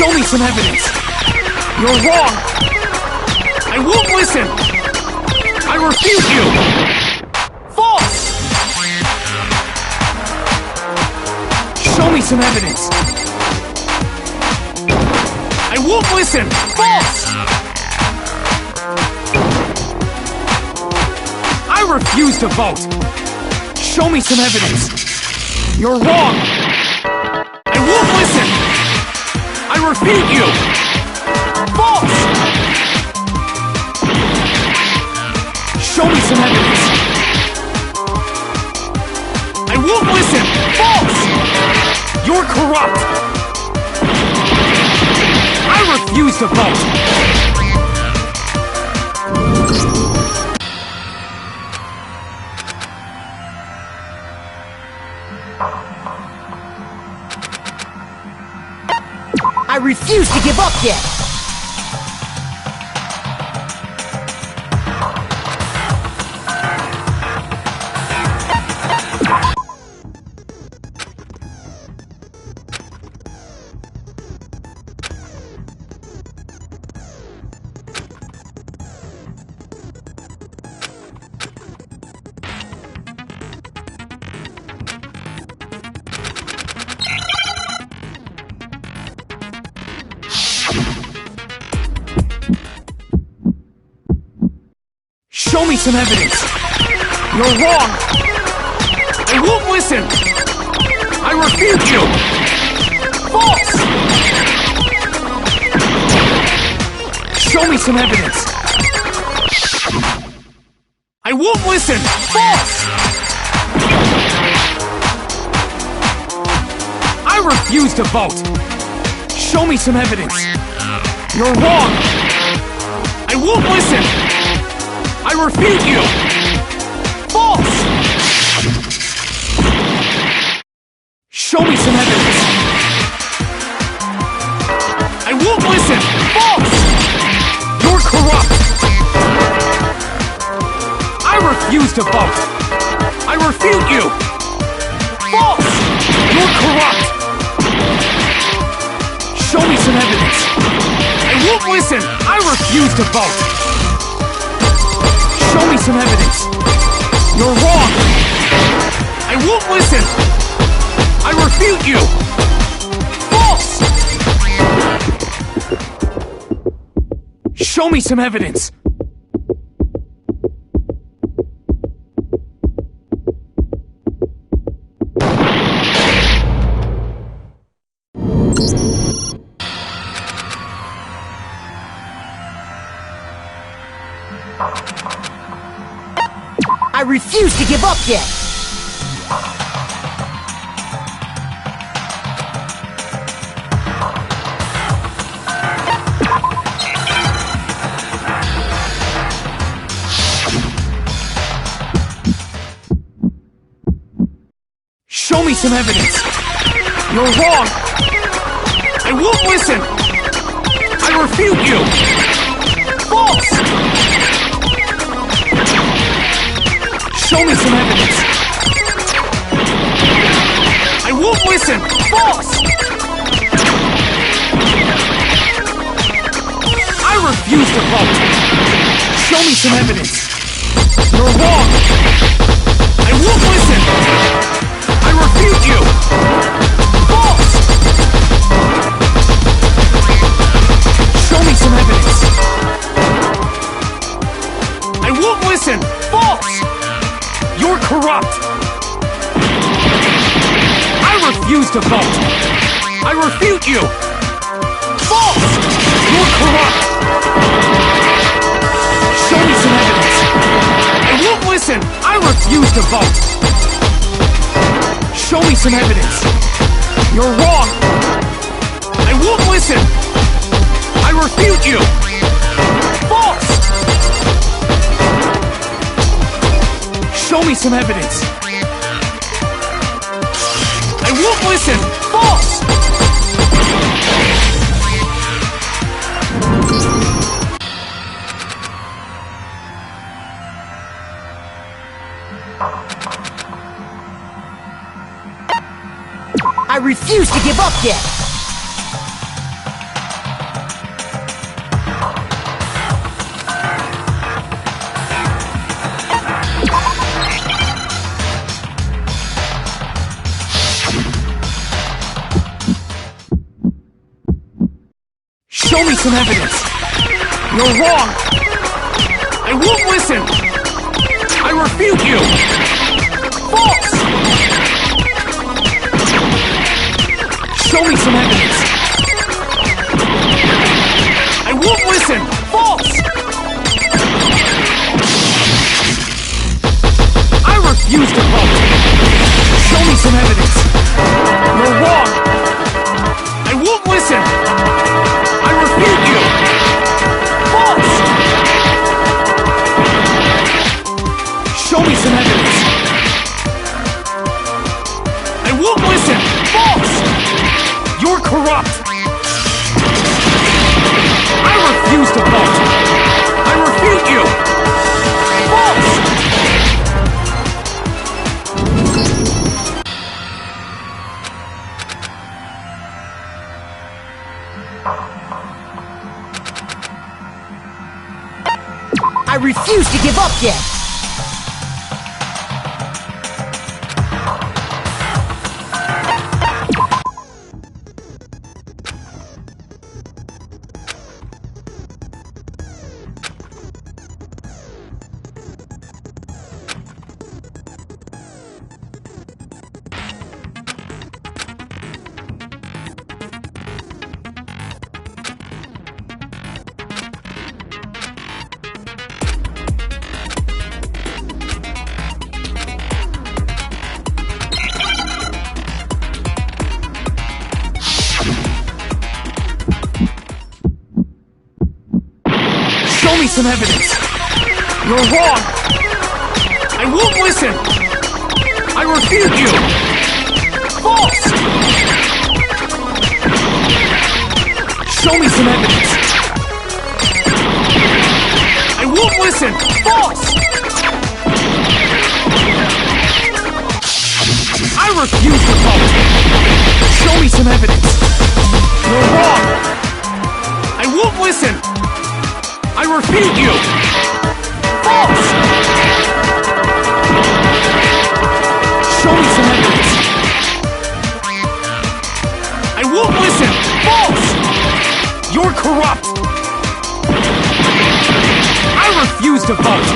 Show me some evidence! You're wrong! I won't listen! I refuse you! Show me some evidence. I won't listen! False! I refuse to vote! Show me some evidence! You're wrong! I won't listen! I refute you! False! Show me some evidence! I won't listen! False! You're corrupt! I refuse to vote! I refuse to give up yet! Show me some evidence! You're wrong! I won't listen! I refute you! False! Show me some evidence! I won't listen! False! I refuse to vote! Show me some evidence! You're wrong! I won't listen! I refute you! False! Show me some evidence! I won't listen! False! You're corrupt! I refuse to vote! I refute you! False! You're corrupt! Show me some evidence! I won't listen! I refuse to vote! Show me some evidence! You're wrong! I won't listen! I refute you! False! Show me some evidence! I refuse to give up yet! Show me some evidence! You're wrong! I won't listen! I refute you! False! Show me some evidence! I won't listen! False! I refuse to vote! Show me some evidence! You're wrong! I won't listen! I refute you! False! Show me some evidence! I won't listen! False! You're corrupt! I refuse to vote! I refute you! False! You're corrupt! Show me some evidence! I won't listen! I refuse to vote! Show me some evidence! You're wrong! I won't listen! I refute you! False! Show me some evidence! I won't listen! False! I refuse to give up yet! Show me some evidence. You're wrong. I won't listen. I refute you. False. Show me some evidence. I won't listen. False. I refuse to vote. Show me some evidence. You're wrong. I won't listen. I refute you. False. Show me some evidence. I won't listen. False. You're corrupt. I refuse to vote. I refute you. False. I refuse to give up yet! Show me some evidence. You're wrong. I won't listen. I refute you. False. Show me some evidence. I won't listen. False. I refuse to vote. Show me some evidence. You're wrong. I won't listen. I refute you! False! Show me some evidence! I won't listen! False! You're corrupt! I refuse to vote!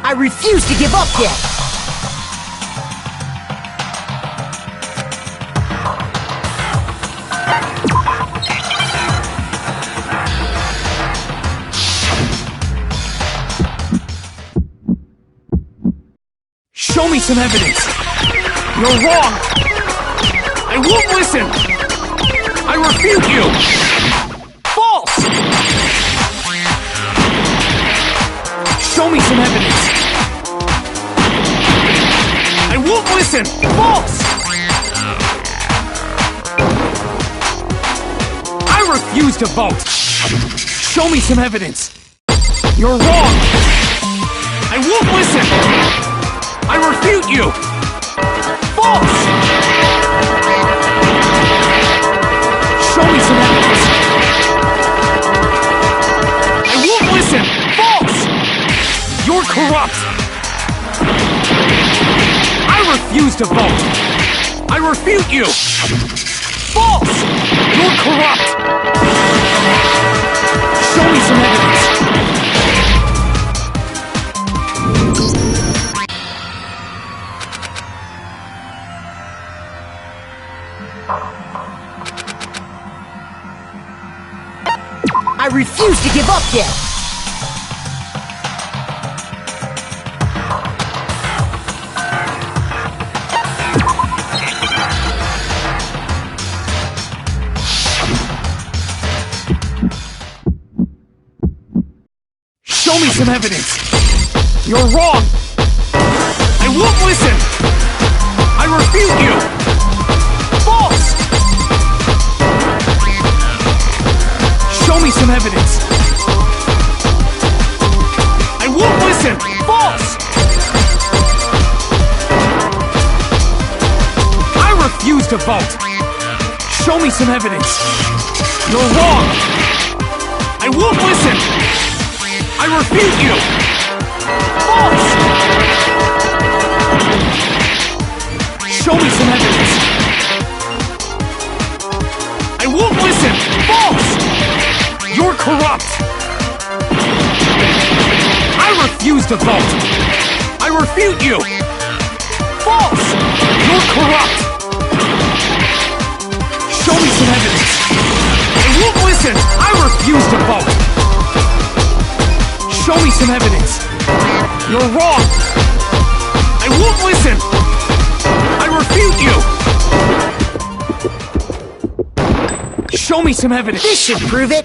I refuse to give up yet! Show me some evidence! You're wrong! I won't listen! I refute you! False! Show me some evidence! I won't listen! False! I refuse to vote! Show me some evidence! You're wrong! I won't listen! I refute you! False! Show me some evidence! I won't listen! False! You're corrupt! I refuse to vote! I refute you! False! You're corrupt! Show me some evidence! I refuse to give up yet! Show me some evidence! You're wrong! I won't listen! I refute you! False! Show me some evidence! I won't listen! False! I refuse to vote! Show me some evidence! You're wrong! I won't listen! I refute you! False! Show me some evidence! I won't listen! False! You're corrupt! I refuse to vote! I refute you! False! You're corrupt! Show me some evidence! I won't listen! I refuse to vote! Show me some evidence! You're wrong! I won't listen! I refute you! Show me some evidence! This should prove it!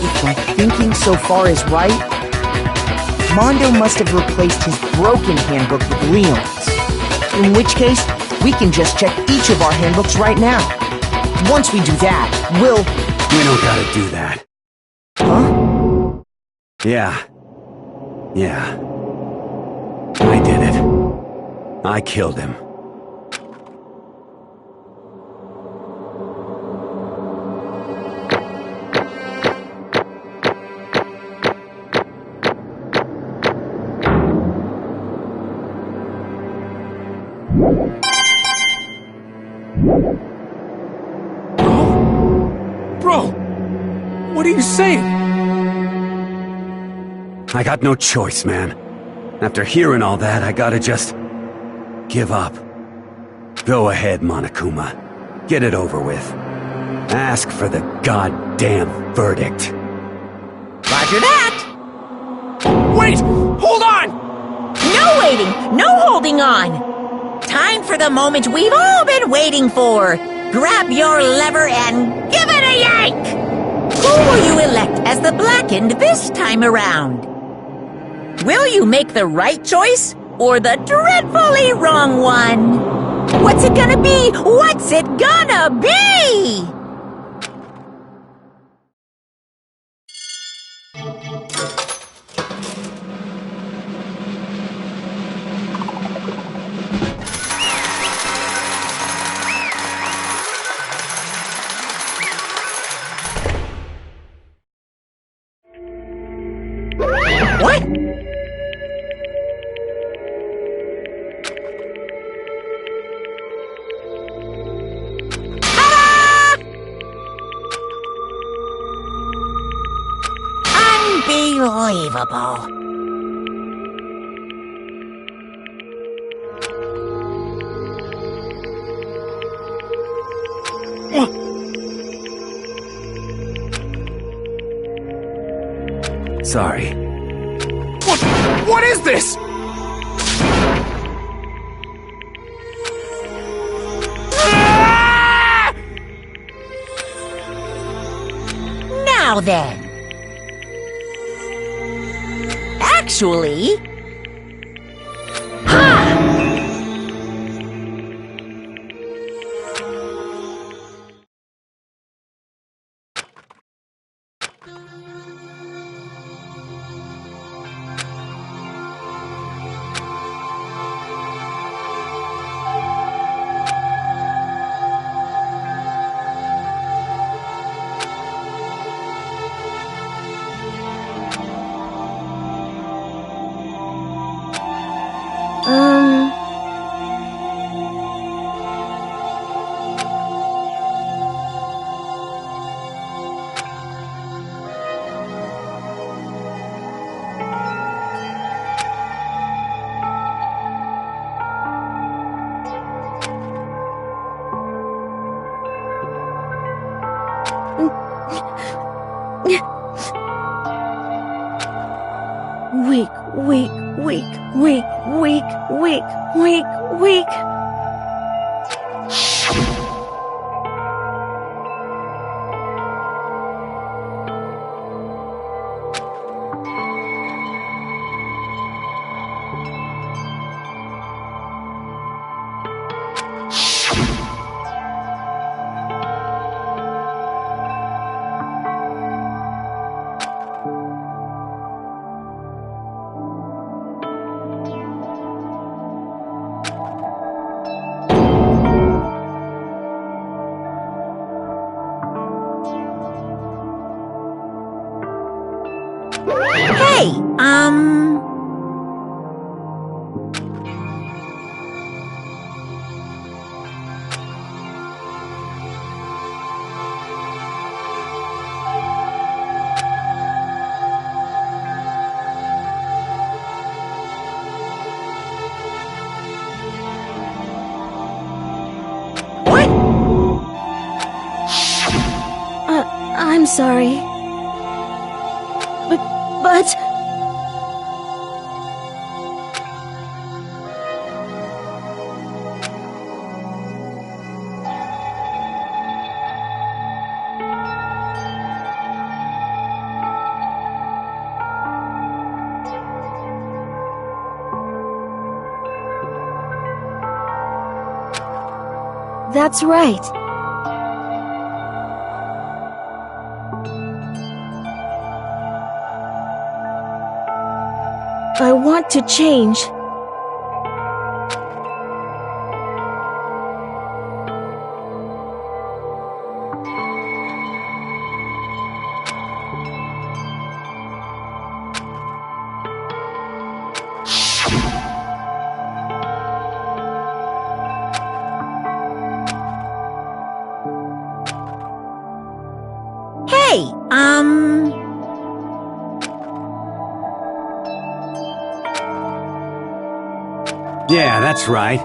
If my thinking so far is right, Mondo must have replaced his broken handbook with Leon's. In which case, we can just check each of our handbooks right now. Once we do that, we'll... We don't gotta do that. Huh? Yeah. I did it. I killed him. Bro! What are you saying? I got no choice, man. After hearing all that, I gotta just... give up. Go ahead, Monokuma. Get it over with. Ask for the goddamn verdict. Roger that! Wait! Hold on! No waiting! No holding on! Time for the moment we've all been waiting for! Grab your lever and give it a yank! Who will you elect as the Blackened this time around? Will you make the right choice or the dreadfully wrong one? What's it gonna be? What's it gonna be? What? Unbelievable. Sorry. What is this? Ah! Now then. Actually... Weak. What? I'm sorry. But... That's right. I want to change. Hey, Yeah, that's right.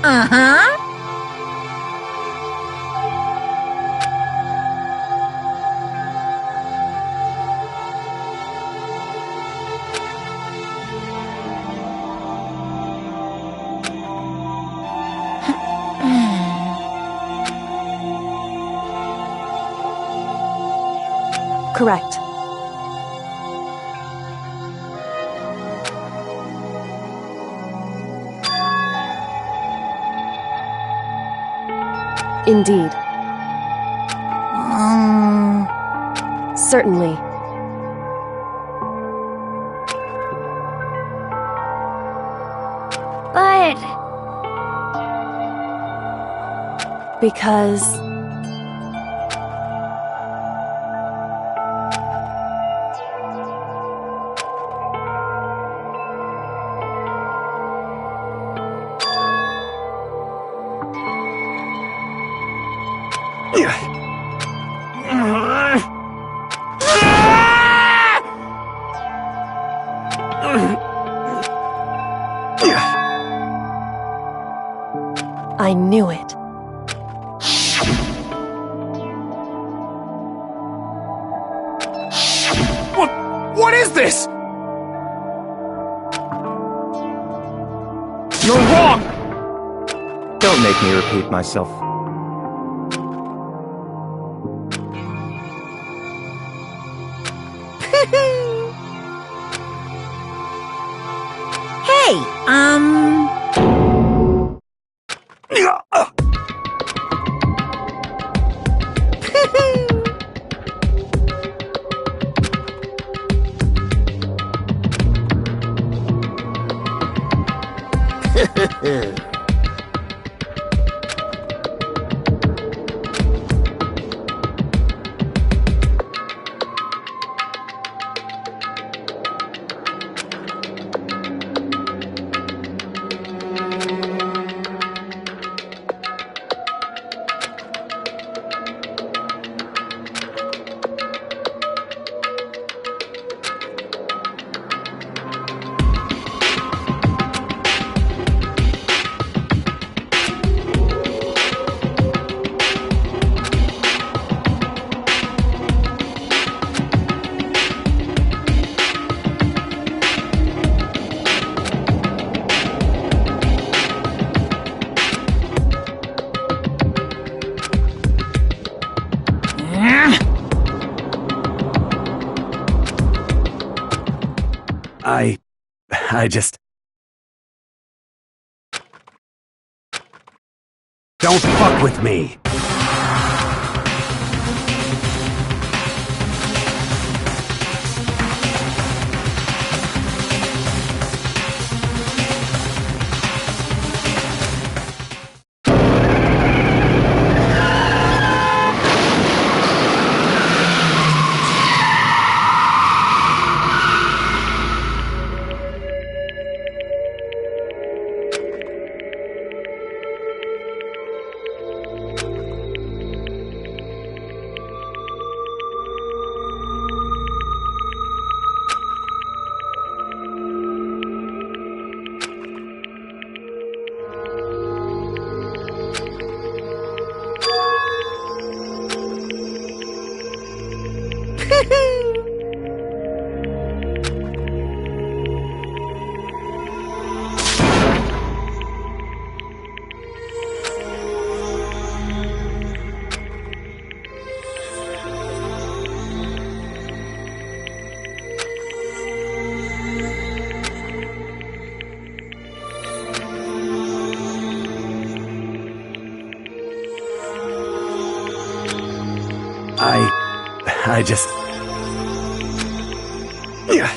Uh-huh. Correct. Indeed. Certainly. But... Because... I knew it. What is this? You're wrong! Don't make me repeat myself. Hey, I just... Don't fuck with me! I just... Yeah.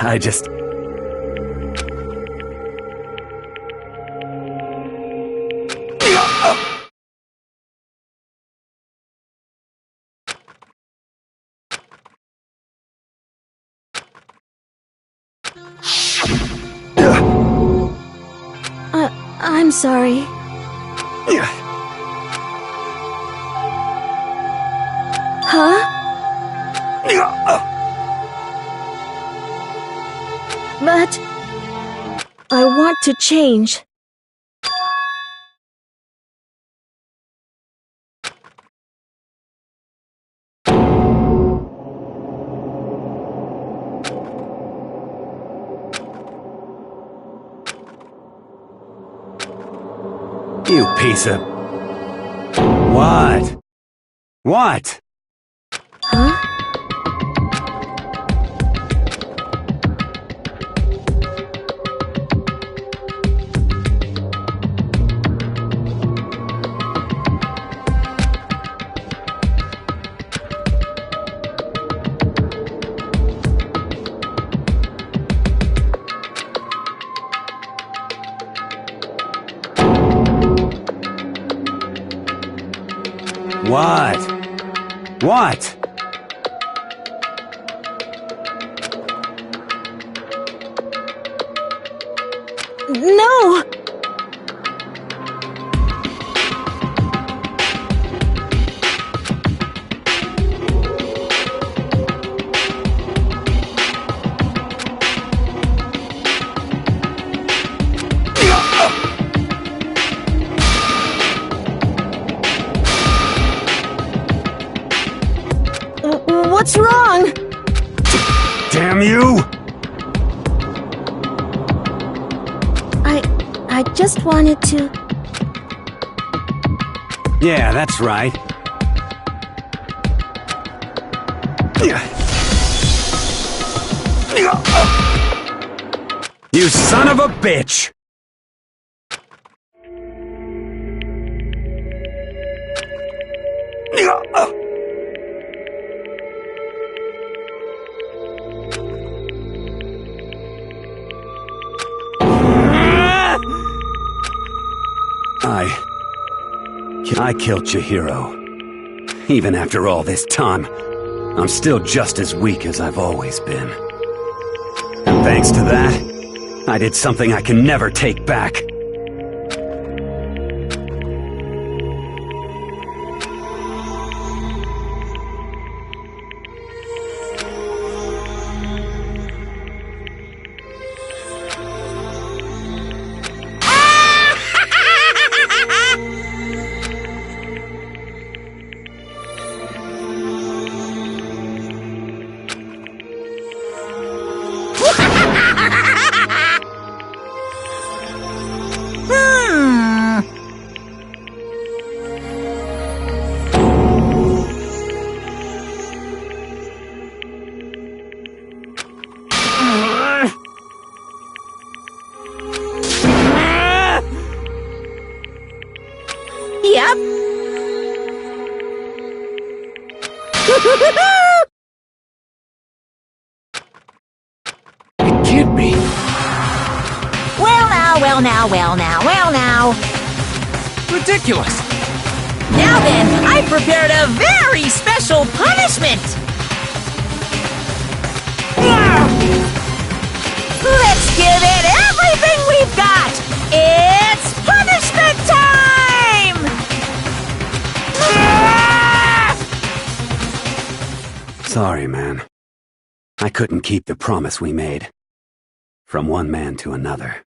I just... I'm sorry. Huh? But I want to change. You piece of... What? What? Huh? What? What? No! What's wrong? Damn you! I just wanted to... Yeah, that's right. You son of a bitch! I killed Chihiro. Even after all this time, I'm still just as weak as I've always been. And thanks to that, I did something I can never take back. It can't be. Well now. Ridiculous. Now then, I prepared a very special punishment. Let's give it everything we've got. It's punishment time! Sorry, man. I couldn't keep the promise we made. From one man to another.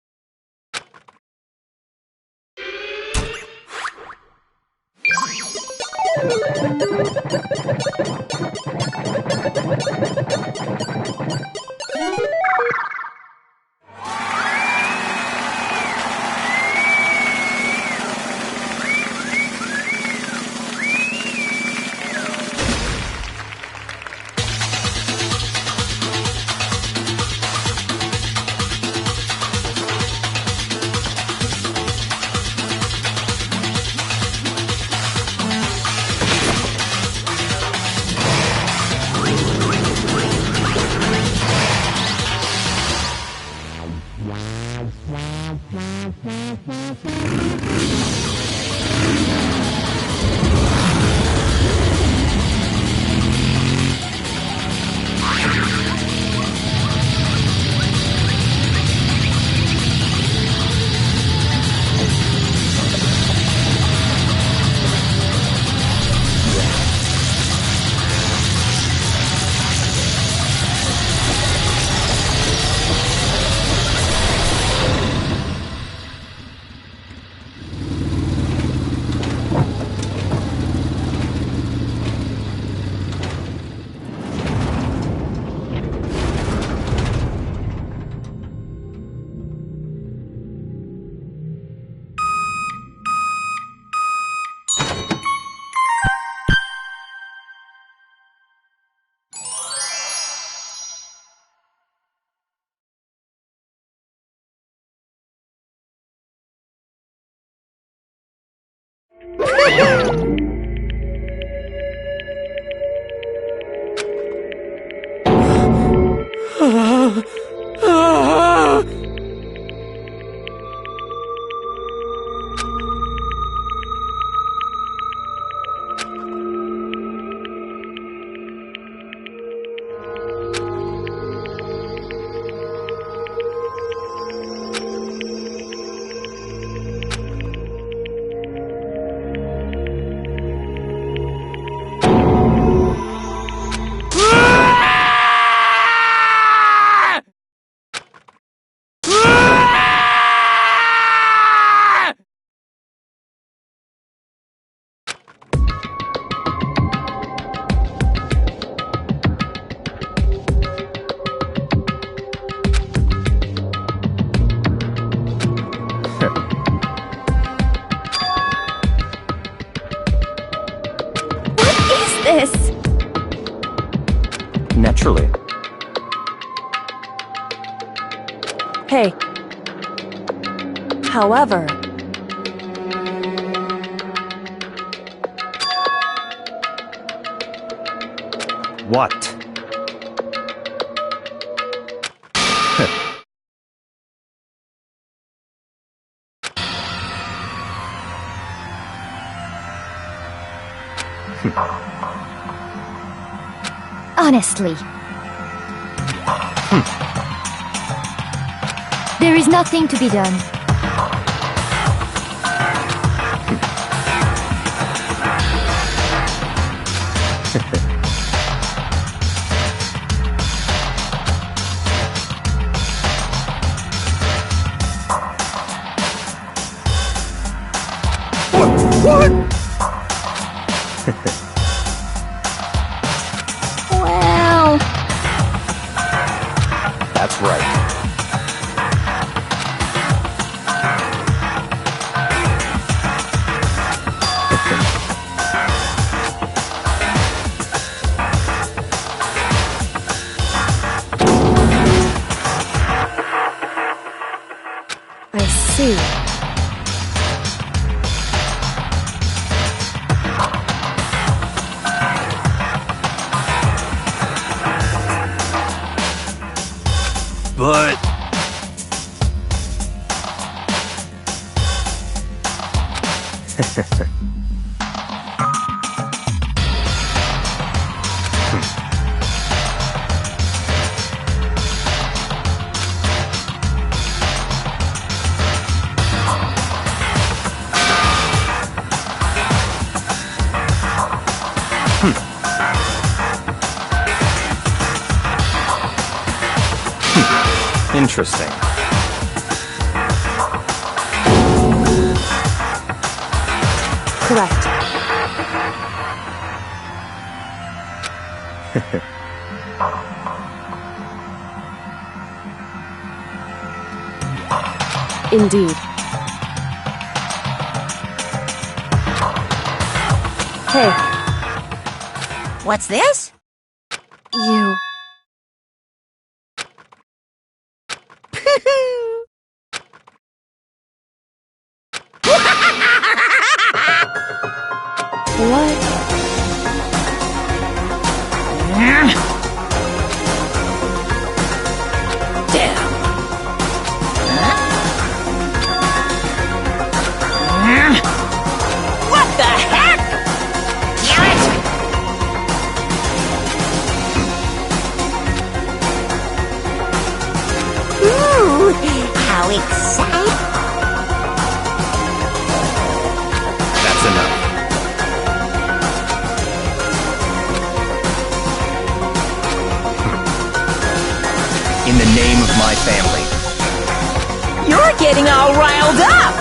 Naturally. Hey. However... What? Honestly. There is nothing to be done. What? Well... That's right. I see. but... Interesting. Correct. Indeed. Hey. What's this? You. What? What the heck? Damn it! Ooh, how exciting! That's enough. In the name of my family. You're getting all riled up!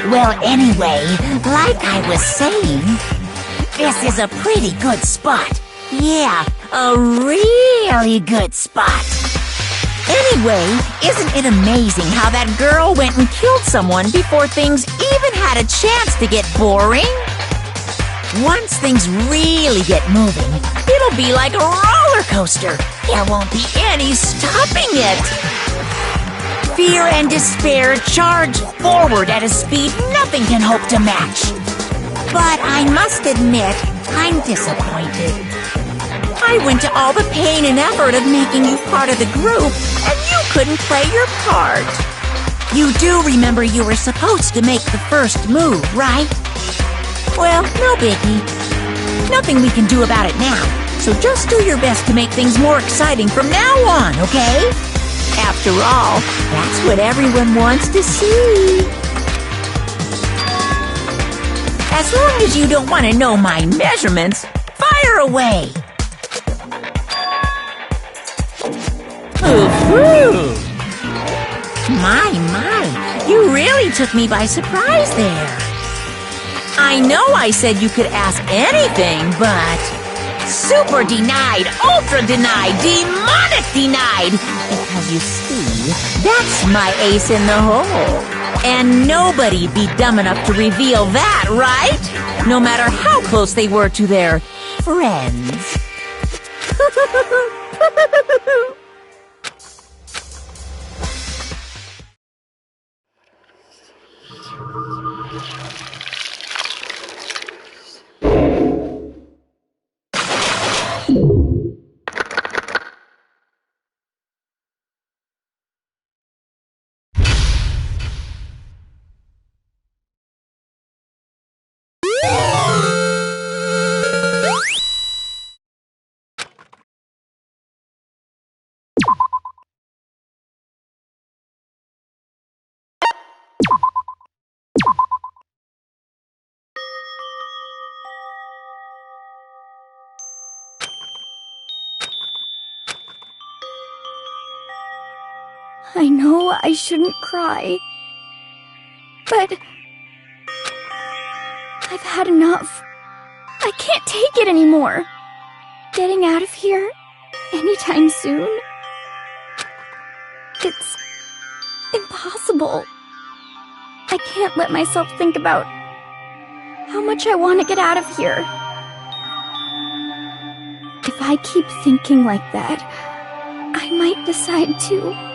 Well, anyway, like I was saying, this is a pretty good spot. Yeah, a really good spot. Anyway, isn't it amazing how that girl went and killed someone before things even had a chance to get boring? Once things really get moving, it'll be like a roller coaster. There won't be any stopping it. Fear and despair charge forward at a speed nothing can hope to match. But I must admit, I'm disappointed. I went to all the pain and effort of making you part of the group, and you couldn't play your part. You do remember you were supposed to make the first move, right? Well, no biggie. Nothing we can do about it now, so just do your best to make things more exciting from now on, okay? After all, that's what everyone wants to see. As long as you don't want to know my measurements, fire away! Ooh-hoo! My, you really took me by surprise there. I know I said you could ask anything, but... super denied, ultra denied, demonic denied! Because you see, that's my ace in the hole. And nobody'd be dumb enough to reveal that, right? No matter how close they were to their friends. I know I shouldn't cry, but I've had enough. I can't take it anymore. getting out of here anytime soon. It's impossible. I can't let myself think about how much I want to get out of here. If I keep thinking like that, I might decide to.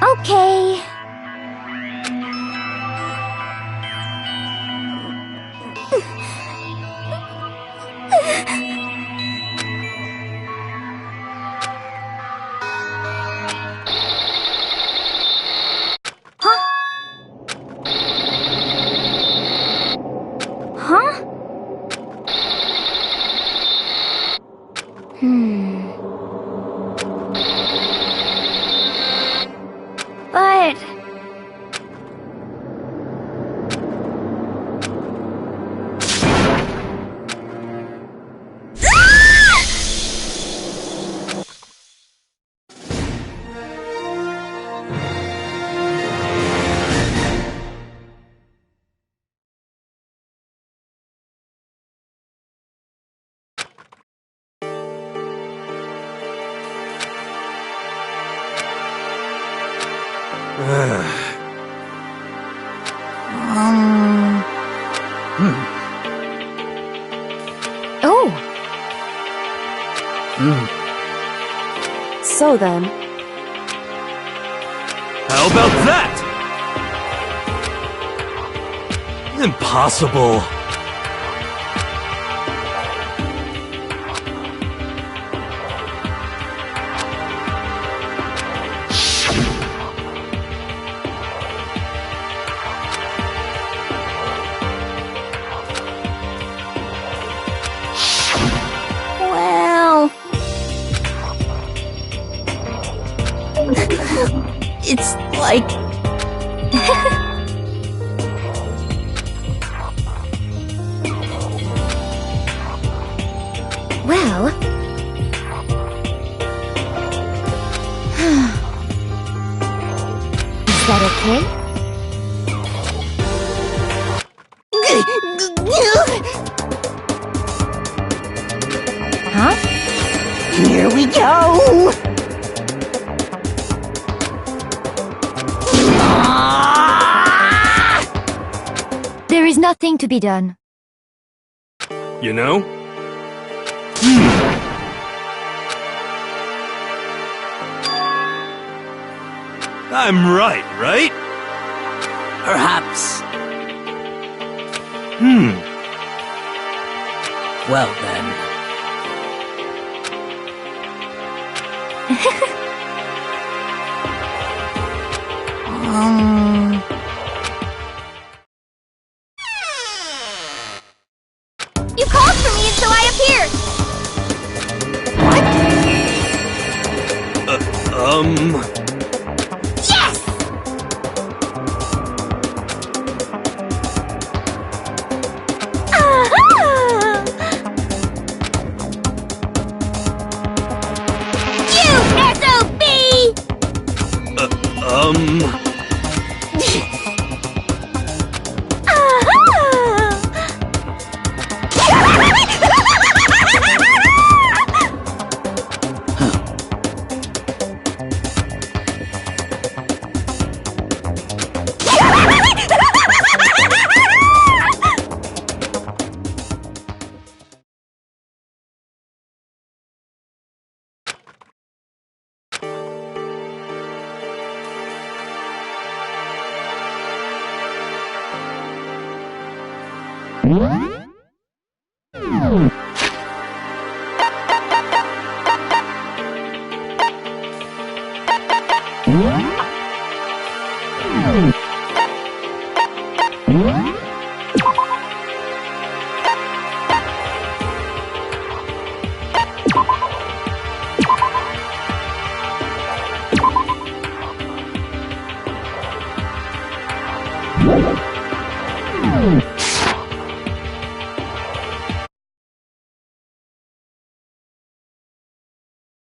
Okay. But... Oh! So then... How about that? Impossible. well... It's like... Well... Is that okay? Huh? Here we go! There is nothing to be done. You know? I'm right? Perhaps. Well then. You called for me, and so I appeared! Yes! You SOB! Hmm.